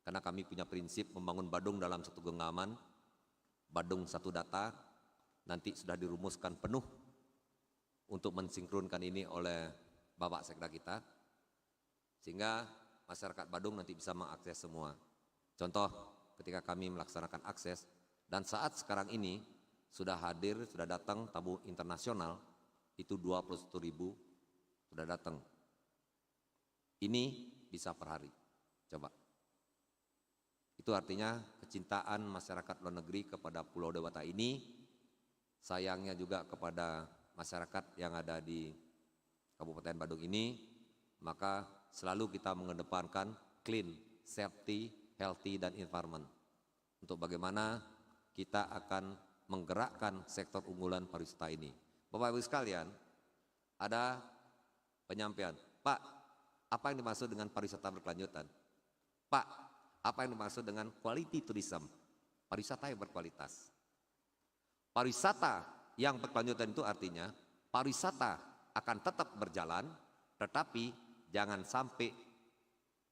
Karena kami punya prinsip membangun Badung dalam satu genggaman, Badung satu data, nanti sudah dirumuskan penuh untuk mensinkronkan ini oleh Bapak Sekda kita. Sehingga masyarakat Badung nanti bisa mengakses semua. Contoh ketika kami melaksanakan akses dan saat sekarang ini sudah hadir, sudah datang tamu internasional itu 21.000 sudah datang. Ini bisa per hari. Coba. Itu artinya kecintaan masyarakat luar negeri kepada Pulau Dewata ini, sayangnya juga kepada masyarakat yang ada di Kabupaten Badung ini, maka selalu kita mengedepankan clean, safety, healthy, dan environment. Untuk bagaimana kita akan menggerakkan sektor unggulan pariwisata ini. Bapak Ibu sekalian, ada penyampaian, Pak, apa yang dimaksud dengan pariwisata berkelanjutan? Pak, apa yang dimaksud dengan quality tourism? Pariwisata yang berkualitas. Pariwisata yang berkelanjutan itu artinya pariwisata akan tetap berjalan, tetapi jangan sampai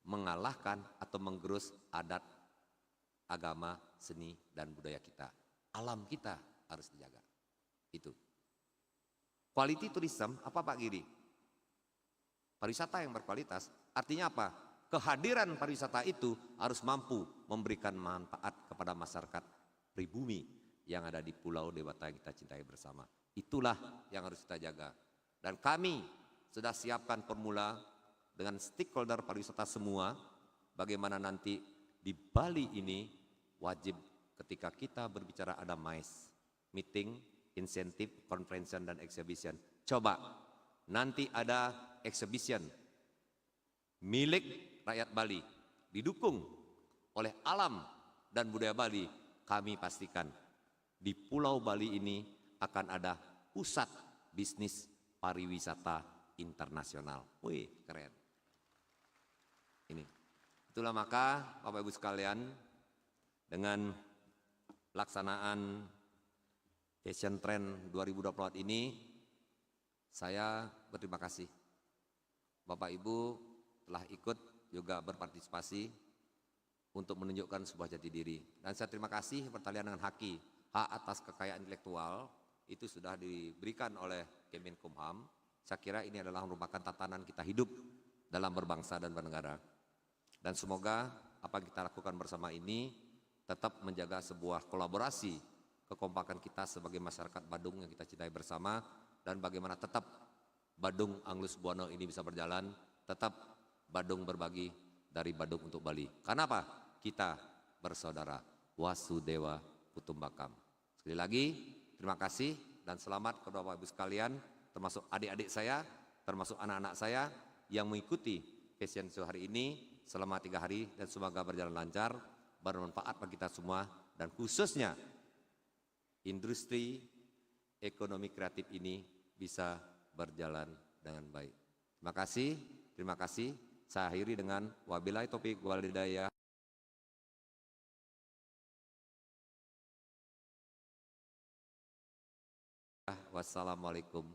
mengalahkan atau menggerus adat, agama, seni, dan budaya kita. Alam kita harus dijaga. Itu. Quality tourism, apa Pak Giri? Pariwisata yang berkualitas, artinya apa? Kehadiran pariwisata itu harus mampu memberikan manfaat kepada masyarakat pribumi yang ada di Pulau Dewata yang kita cintai bersama. Itulah yang harus kita jaga. Dan kami sudah siapkan formula dengan stakeholder pariwisata semua, bagaimana nanti di Bali ini wajib ketika kita berbicara ada MICE, meeting, insentif, convention, dan exhibition. Coba nanti ada exhibition milik rakyat Bali, didukung oleh alam dan budaya Bali. Kami pastikan di Pulau Bali ini akan ada pusat bisnis pariwisata internasional. Wih, keren. Ini. Itulah maka Bapak Ibu sekalian, dengan pelaksanaan Fashion Trend 2024 ini, saya berterima kasih. Bapak Ibu telah ikut juga berpartisipasi untuk menunjukkan sebuah jati diri. Dan saya terima kasih pertalian dengan hak atas kekayaan intelektual itu sudah diberikan oleh Kemenkumham. Saya kira ini adalah merupakan tatanan kita hidup dalam berbangsa dan bernegara. Dan semoga apa yang kita lakukan bersama ini tetap menjaga sebuah kolaborasi, kekompakan kita sebagai masyarakat Badung yang kita cintai bersama, dan bagaimana tetap Badung Anglus Buana ini bisa berjalan, tetap Badung berbagi dari Badung untuk Bali. Karena apa? Kita bersaudara, Wasudewa Kutumbakam. Sekali lagi, terima kasih dan selamat kepada Bapak Ibu sekalian, termasuk adik-adik saya, termasuk anak-anak saya yang mengikuti Fashion Show hari ini selama 3 hari, dan semoga berjalan lancar, bermanfaat bagi kita semua, dan khususnya industri ekonomi kreatif ini bisa berjalan dengan baik. Terima kasih. Saya akhiri dengan wabillahi taufiq wal hidayah. Wassalamualaikum.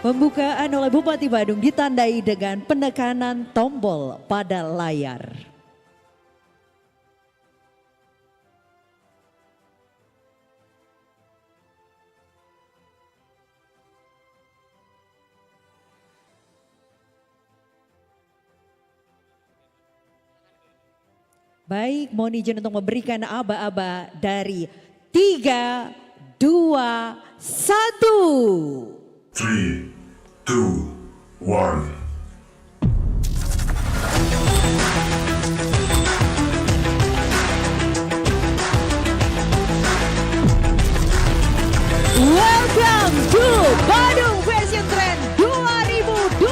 Pembukaan oleh Bupati Badung ditandai dengan penekanan tombol pada layar. Baik, mohon izin untuk memberikan aba-aba dari 3, 2, 1. 3, 2, 1. Welcome to Badung Fashion Trend 2024.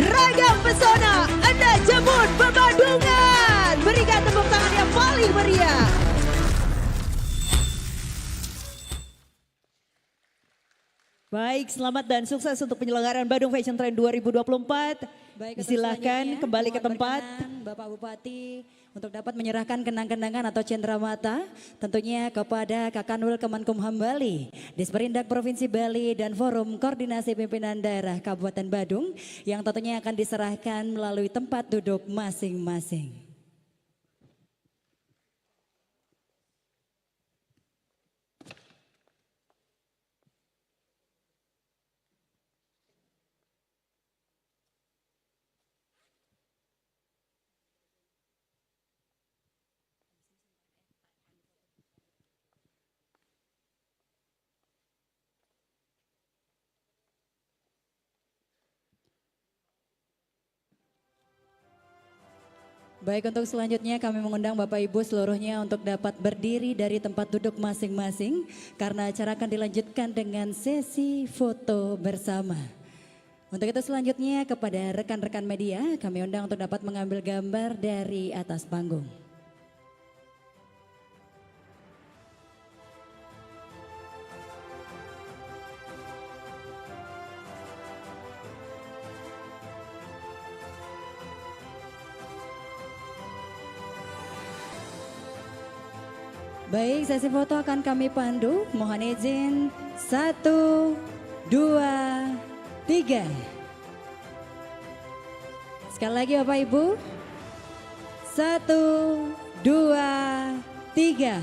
Ragam pesona Anda jemput Bebadungan. Berikan tepuk tangan yang paling meriah. Baik, selamat dan sukses untuk penyelenggaraan Badung Fashion Trend 2024. Baik, Silakan kembali ke mohon tempat. berkenan Bapak Bupati untuk dapat menyerahkan kenang-kenangan atau cenderamata tentunya kepada Kakanwil Kemenkumham Bali, Disperindak Provinsi Bali dan Forum Koordinasi Pimpinan Daerah Kabupaten Badung yang tentunya akan diserahkan melalui tempat duduk masing-masing. Baik, untuk selanjutnya kami mengundang Bapak Ibu seluruhnya untuk dapat berdiri dari tempat duduk masing-masing karena acara akan dilanjutkan dengan sesi foto bersama. Untuk itu selanjutnya kepada rekan-rekan media kami undang untuk dapat mengambil gambar dari atas panggung. Baik, sesi foto akan kami pandu. Mohon izin 1, 2, 3. Sekali lagi Bapak Ibu. 1, 2, 3.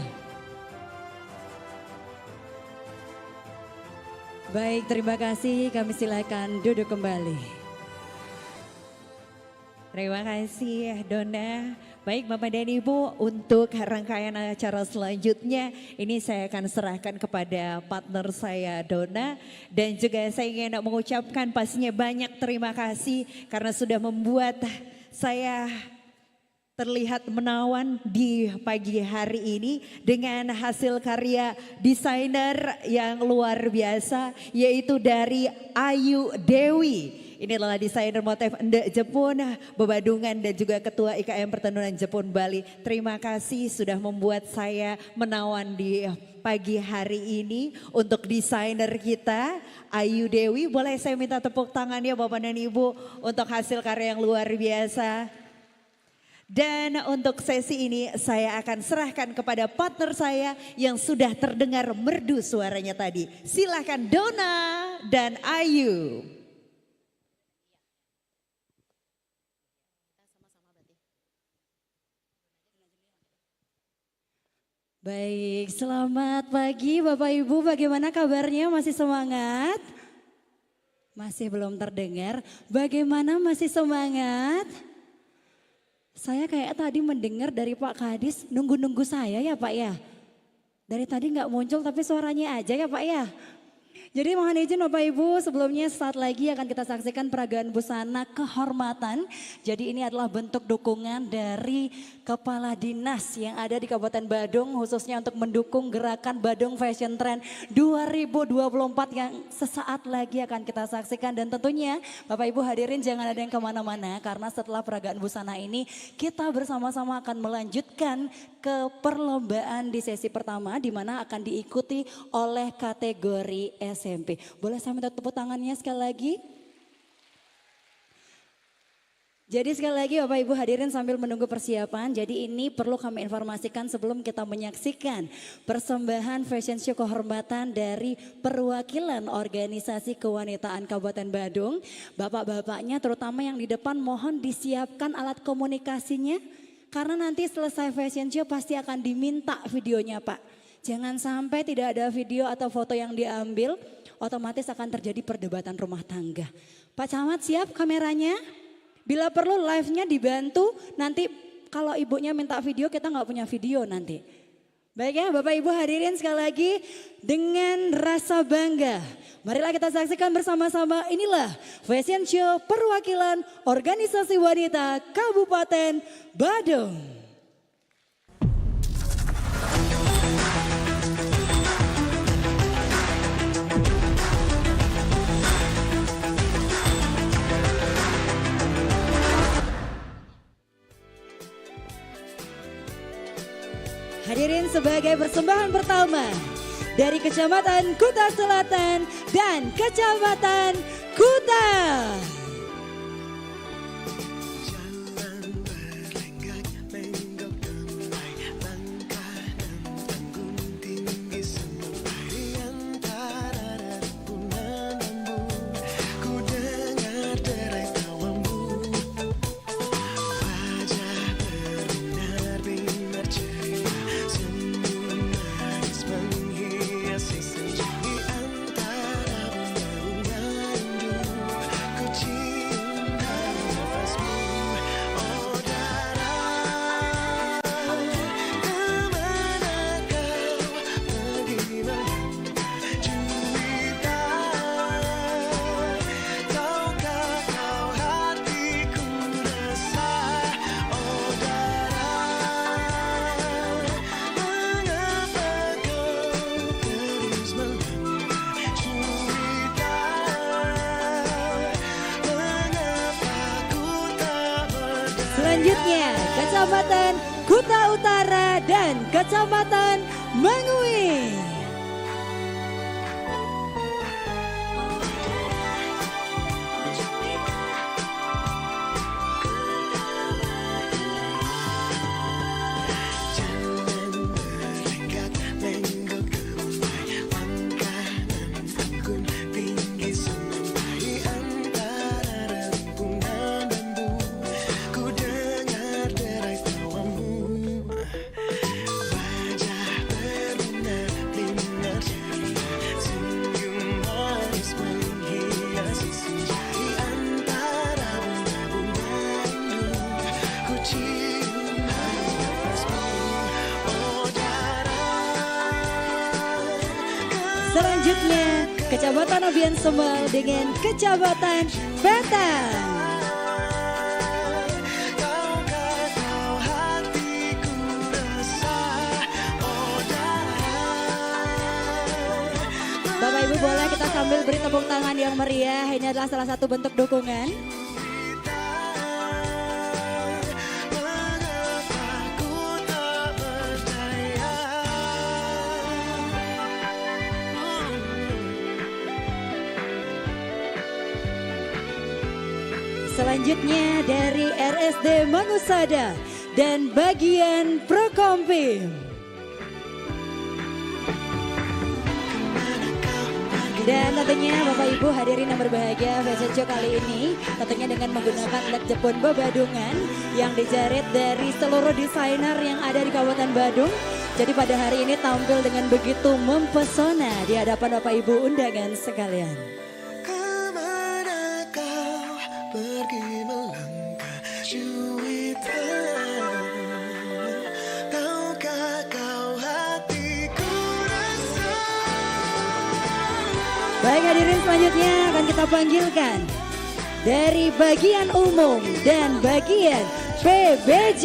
Baik, terima kasih. Kami silakan duduk kembali. Terima kasih Dona. Baik Bapak dan Ibu, untuk rangkaian acara selanjutnya ini saya akan serahkan kepada partner saya Dona. Dan juga saya ingin mengucapkan pastinya banyak terima kasih karena sudah membuat saya terlihat menawan di pagi hari ini dengan hasil karya desainer yang luar biasa yaitu dari Ayu Dewi. Ini adalah desainer motif Endek Jepun, Bebadungan dan juga Ketua IKM Pertenunan Jepun Bali. Terima kasih sudah membuat saya menawan di pagi hari ini. Untuk desainer kita Ayu Dewi, boleh saya minta tepuk tangannya Bapak dan Ibu untuk hasil karya yang luar biasa. Dan untuk sesi ini saya akan serahkan kepada partner saya yang sudah terdengar merdu suaranya tadi. Silahkan Dona dan Ayu. Baik, selamat pagi Bapak Ibu, bagaimana kabarnya? Masih semangat? Masih belum terdengar, bagaimana masih semangat? Saya kayak tadi mendengar dari Pak Kadis nunggu-nunggu saya ya Pak ya? Dari tadi nggak muncul tapi suaranya aja ya Pak ya. Jadi mohon izin Bapak Ibu, sebelumnya saat lagi akan kita saksikan peragaan busana kehormatan. Jadi ini adalah bentuk dukungan dari Kepala Dinas yang ada di Kabupaten Badung khususnya untuk mendukung gerakan Badung Fashion Trend 2024 yang sesaat lagi akan kita saksikan. Dan tentunya Bapak Ibu hadirin jangan ada yang kemana-mana karena setelah peragaan busana ini kita bersama-sama akan melanjutkan ke perlombaan di sesi pertama di mana akan diikuti oleh kategori SMP. Boleh saya minta tepuk tangannya sekali lagi? Jadi sekali lagi Bapak Ibu hadirin sambil menunggu persiapan. Jadi ini perlu kami informasikan sebelum kita menyaksikan persembahan fashion show kehormatan dari perwakilan organisasi kewanitaan Kabupaten Badung. Bapak-bapaknya terutama yang di depan mohon disiapkan alat komunikasinya. Karena nanti selesai fashion show pasti akan diminta videonya Pak. Jangan sampai tidak ada video atau foto yang diambil, otomatis akan terjadi perdebatan rumah tangga. Pak Camat siap kameranya? Bila perlu live-nya dibantu, nanti kalau ibunya minta video kita nggak punya video nanti. Baik ya Bapak Ibu hadirin sekali lagi dengan rasa bangga. Marilah kita saksikan bersama-sama inilah fashion show perwakilan organisasi wanita Kabupaten Badung. Hadirin sebagai persembahan pertama dari Kecamatan Kuta Selatan dan Kecamatan Kuta. Selanjutnya Kecamatan Kuta Utara dan Kecamatan Mangui. Selanjutnya Kecamatan Obian Semel dengan Kecamatan Batang. Bapak Ibu boleh kita sambil beri tepuk tangan yang meriah. Ini adalah salah satu bentuk dukungan. Selanjutnya dari RSD Mangusada dan bagian Prokompim. Dan tentunya Bapak Ibu hadirin yang berbahagia, fashion show kali ini tentunya dengan menggunakan alat Jepun Badungan yang dijarit dari seluruh desainer yang ada di Kabupaten Badung. Jadi pada hari ini tampil dengan begitu mempesona di hadapan Bapak Ibu undangan sekalian. Kemana kau pergi melangkah cuitan? Tahukah kau hatiku Baik hadirin, selanjutnya akan kita panggilkan dari bagian umum dan bagian PBJ.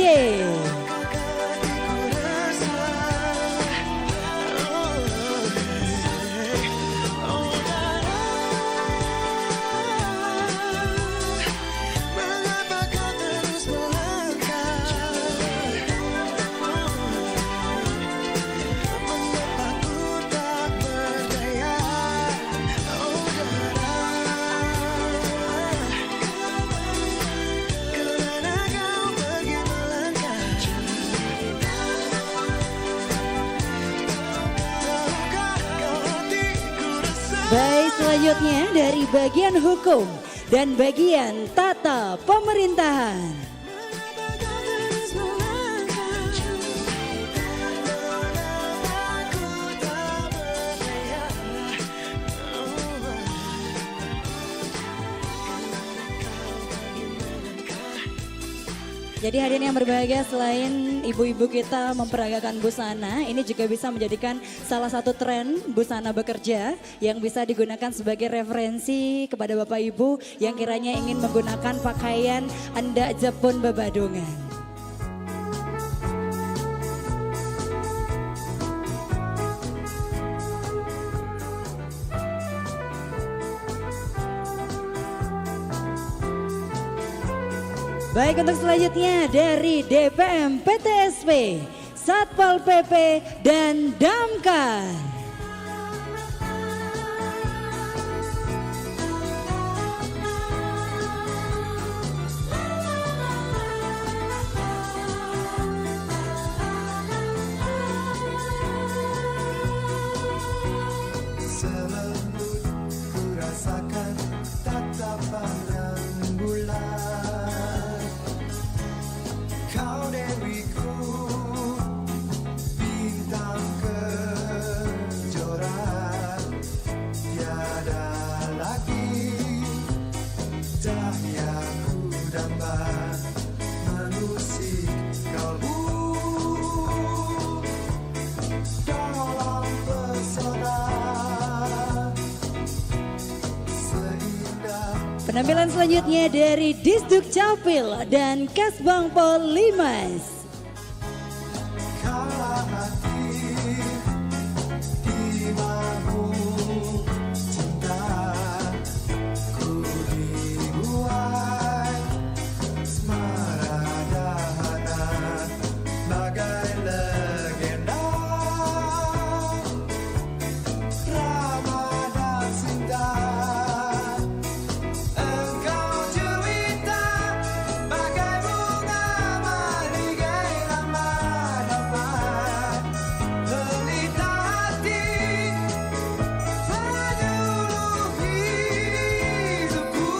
Baik, selanjutnya dari bagian hukum dan bagian tata pemerintahan. Jadi hadirin yang berbahagia, selain ibu-ibu kita memperagakan busana, ini juga bisa menjadikan salah satu tren busana bekerja yang bisa digunakan sebagai referensi kepada Bapak Ibu yang kiranya ingin menggunakan pakaian endak Jepun Bebadungan. Baik, untuk selanjutnya dari DPM PTSP, Satpol PP dan Damkar. Selembut ku rasakan tatapan rembulan. Kau dewiku, bintang kejora, tiada lagi cahayaku dapat mengusik kalbu dalam pesona seindah. Penampilan selanjutnya dari Disduk Capil dan Kesbangpol Limas. Kala hati di mabuk cinta, ku dibuai asmara dahanan bagai legenda. Ramadan cinta, engkau cerita bagai bunga maligai ramai-ramai. Pelita hati menyuruh hidupku,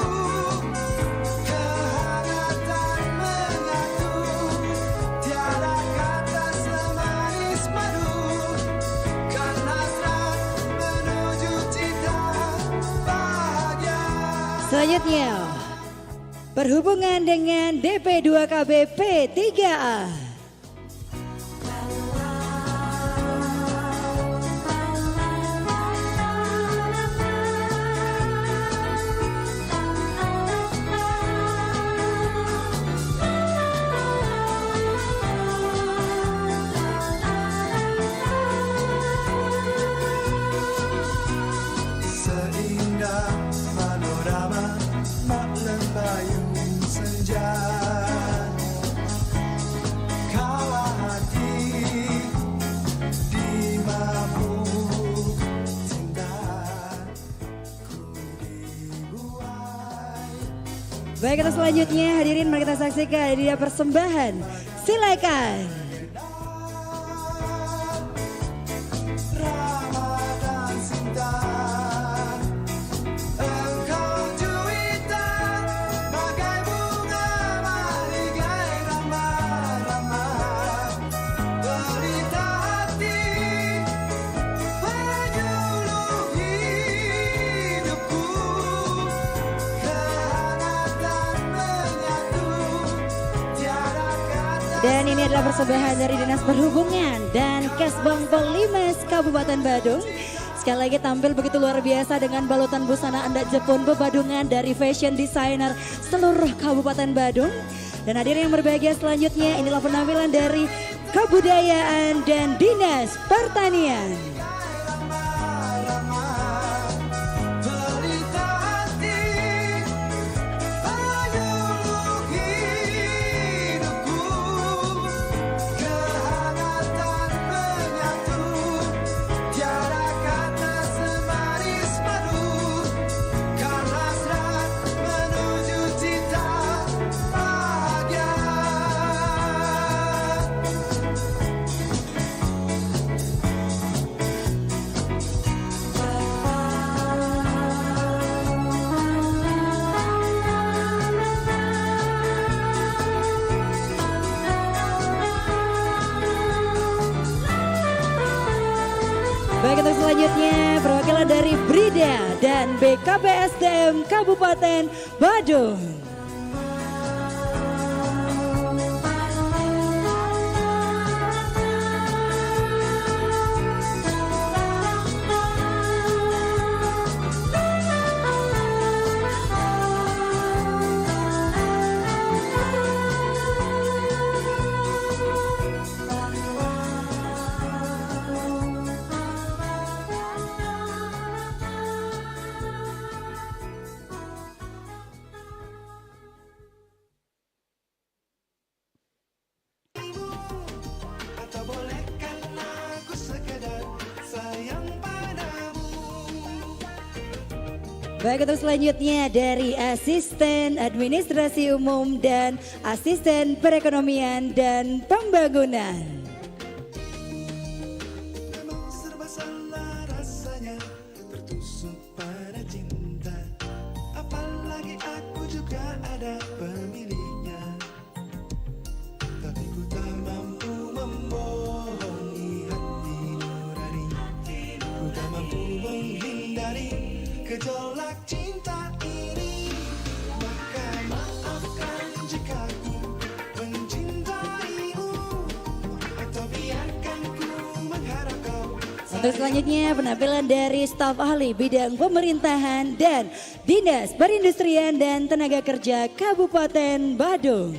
kehangatan menyatu, tiada kata semanis madu, kan hasrat menuju cinta bahagia. Selanjutnya, berhubungan dengan DP2KB P3A. Seindah panorama mak lembayung senja, kala hati di mabuk cinta, ku dibuai. Baik, untuk selanjutnya hadirin mari kita saksikan dia persembahan. Silakan. Ramadan cinta, engkau cerita bagai bunga maligai ramai-ramai. Pelita hati menyuruh hidupku, kehangatan menyatu, tiada kata. Dan ini adalah persembahan dari Dinas Perhubungan dan Kesbangpol Limas Kabupaten Badung Sekali lagi tampil begitu luar biasa dengan balutan busana Anda Jepun Bebadungan dari fashion designer seluruh Kabupaten Badung. Dan hadirin yang berbahagia selanjutnya inilah penampilan dari Kebudayaan dan Dinas Pertanian. Pelita hati penyuluh hidupku, kehangatan menyatu, tiada kata semanis madu, kan hasrat menuju cita bahagia. Baik, untuk selanjutnya perwakilan dari Brida dan BKPSDM Kabupaten Badung. Atau bolehkan aku sekedar sayang padamu. Baik, untuk selanjutnya dari Asisten Administrasi Umum dan Asisten Perekonomian dan Pembangunan. Memang serba salah rasanya tertusuk pada cinta, apalagi aku juga ada pemiliknya. Tapi ku tak mampu membohongi hati nurani, ku tak mampu menghindari gejolak cinta ini. Maka maafkan jika ku mencintaimu, atau biarkan ku mengharap kau. Untuk selanjutnya penampilan dari staf ahli bidang pemerintahan dan Dinas Perindustrian dan Tenaga Kerja Kabupaten Badung.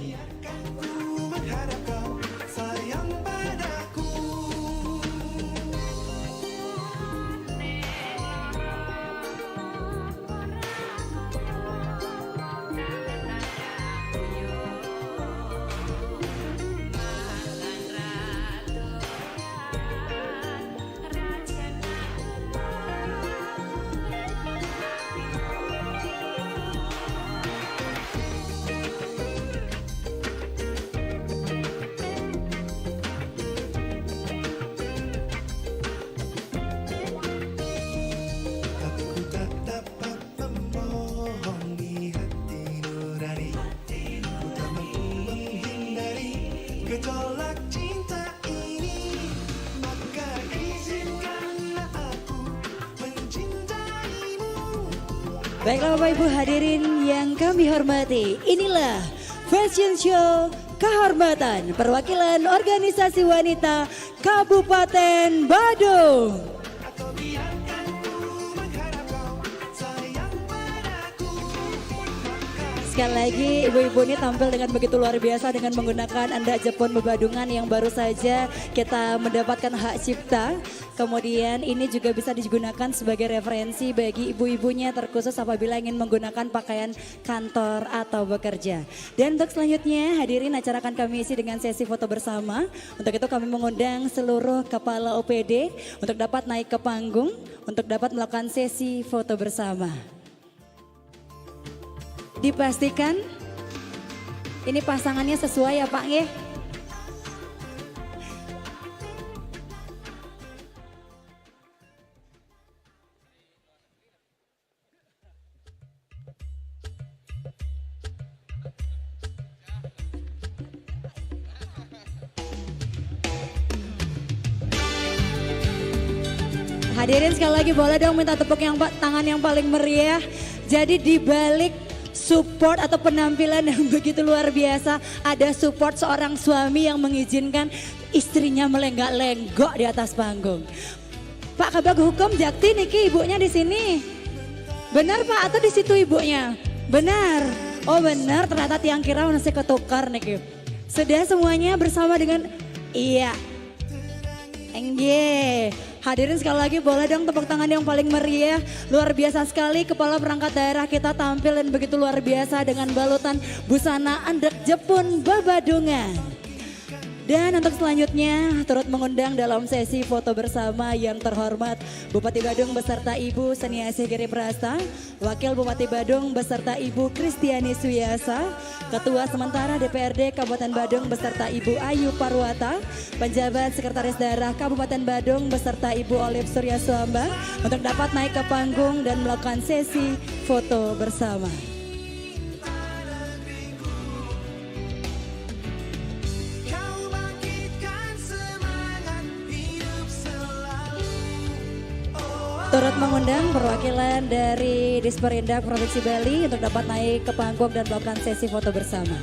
Ku mengharap kau sayang padaku. Tapi ku tak dapat membohongi hati nurani, ku tak mampu menghindari gejolak cinta ini. Maka izinkanlah aku mencintaimu. Baiklah Bapak Ibu hadirin yang kami hormati, inilah Fashion Show Kehormatan Perwakilan Organisasi Wanita Kabupaten Badung. Atau biarkan ku mengharap kau sayang padaku. Sekali lagi ibu-ibu ini tampil dengan begitu luar biasa dengan menggunakan Anda Jepun Bebadungan yang baru saja kita mendapatkan hak cipta. Kemudian ini juga bisa digunakan sebagai referensi bagi ibu-ibunya terkhusus apabila ingin menggunakan pakaian kantor atau bekerja. Dan untuk selanjutnya hadirin acara akan kami isi dengan sesi foto bersama. Untuk itu kami mengundang seluruh kepala OPD untuk dapat naik ke panggung untuk dapat melakukan sesi foto bersama. Dipastikan ini pasangannya sesuai ya Pak ya. Hadirin sekali lagi boleh dong minta tepuk tangan yang paling meriah. Jadi di balik support atau penampilan yang begitu luar biasa, ada support seorang suami yang mengizinkan istrinya melenggak-lenggok di atas panggung. Pak Kabag Hukum Jakti niki ibunya di sini. Benar Pak atau di situ ibunya? Benar. Oh benar, ternyata tiang kira masih ketukar niki. Sudah semuanya bersama dengan iya. Engge. Hadirin sekali lagi boleh dong tepuk tangan yang paling meriah. Luar biasa sekali kepala perangkat daerah kita tampil dan begitu luar biasa dengan balutan busana andek Jepun Babadungan. Dan untuk selanjutnya turut mengundang dalam sesi foto bersama yang terhormat Bupati Badung beserta Ibu Seniasih Giri Prasta, Wakil Bupati Badung beserta Ibu Kristiani Suyasa, Ketua Sementara DPRD Kabupaten Badung beserta Ibu Ayu Parwata, Penjabat Sekretaris Daerah Kabupaten Badung beserta Ibu Olive Surya Suamba untuk dapat naik ke panggung dan melakukan sesi foto bersama. Turut mengundang perwakilan dari Disperindak Provinsi Bali untuk dapat naik ke panggung dan melakukan sesi foto bersama.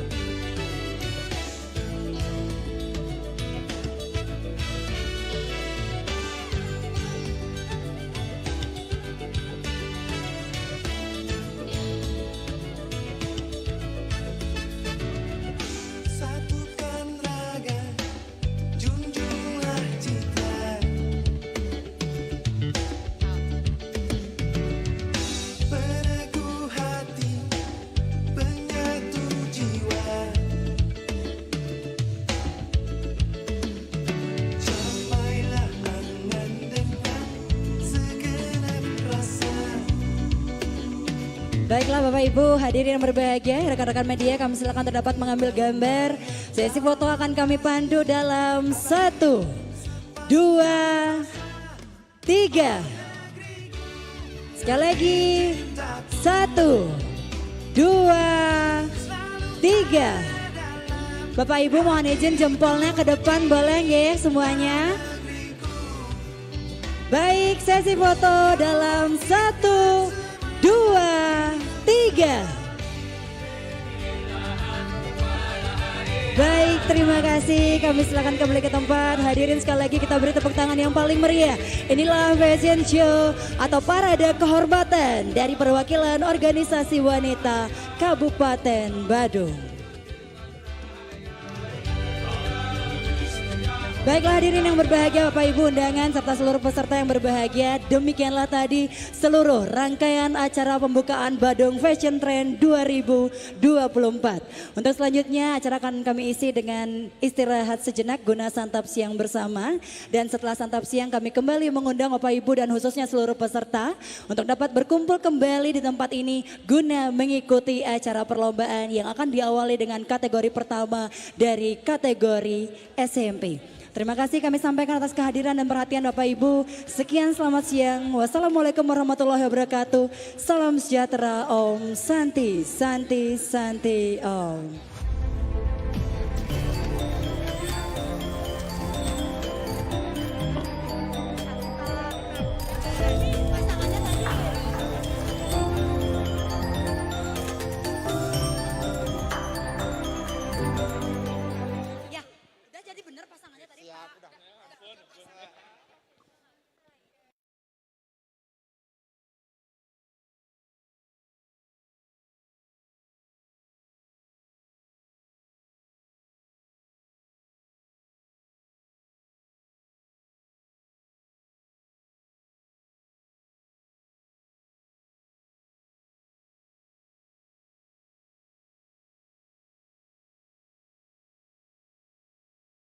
Satukan raga, junjunglah cita. Peneguh hati, penyatu jiwa. Sampailah angan dengan segenap rasa. Baiklah Bapak Ibu hadirin yang berbahagia, rekan-rekan media kami silakan terdapat mengambil gambar. Sesi foto akan kami pandu dalam 1, 2, 3. Sekali lagi 1, 2, 3. Bapak Ibu mohon izin jempolnya ke depan boleh nggak ya semuanya? Baik sesi foto dalam 1, 2, 3. Baik, terima kasih. Kami silakan kembali ke tempat. Hadirin sekali lagi kita beri tepuk tangan yang paling meriah. Inilah fashion show atau parade kehormatan dari perwakilan organisasi wanita Kabupaten Badung. Baiklah hadirin yang berbahagia Bapak Ibu undangan serta seluruh peserta yang berbahagia. Demikianlah tadi seluruh rangkaian acara pembukaan Badung Fashion Trend 2024. Untuk selanjutnya acara akan kami isi dengan istirahat sejenak guna santap siang bersama. Dan setelah santap siang kami kembali mengundang Bapak Ibu dan khususnya seluruh peserta untuk dapat berkumpul kembali di tempat ini guna mengikuti acara perlombaan yang akan diawali dengan kategori pertama dari kategori SMP. Terima kasih kami sampaikan atas kehadiran dan perhatian Bapak Ibu. Sekian selamat siang. Wassalamualaikum warahmatullahi wabarakatuh. Salam sejahtera. Om Santi, Santi, Santi Om.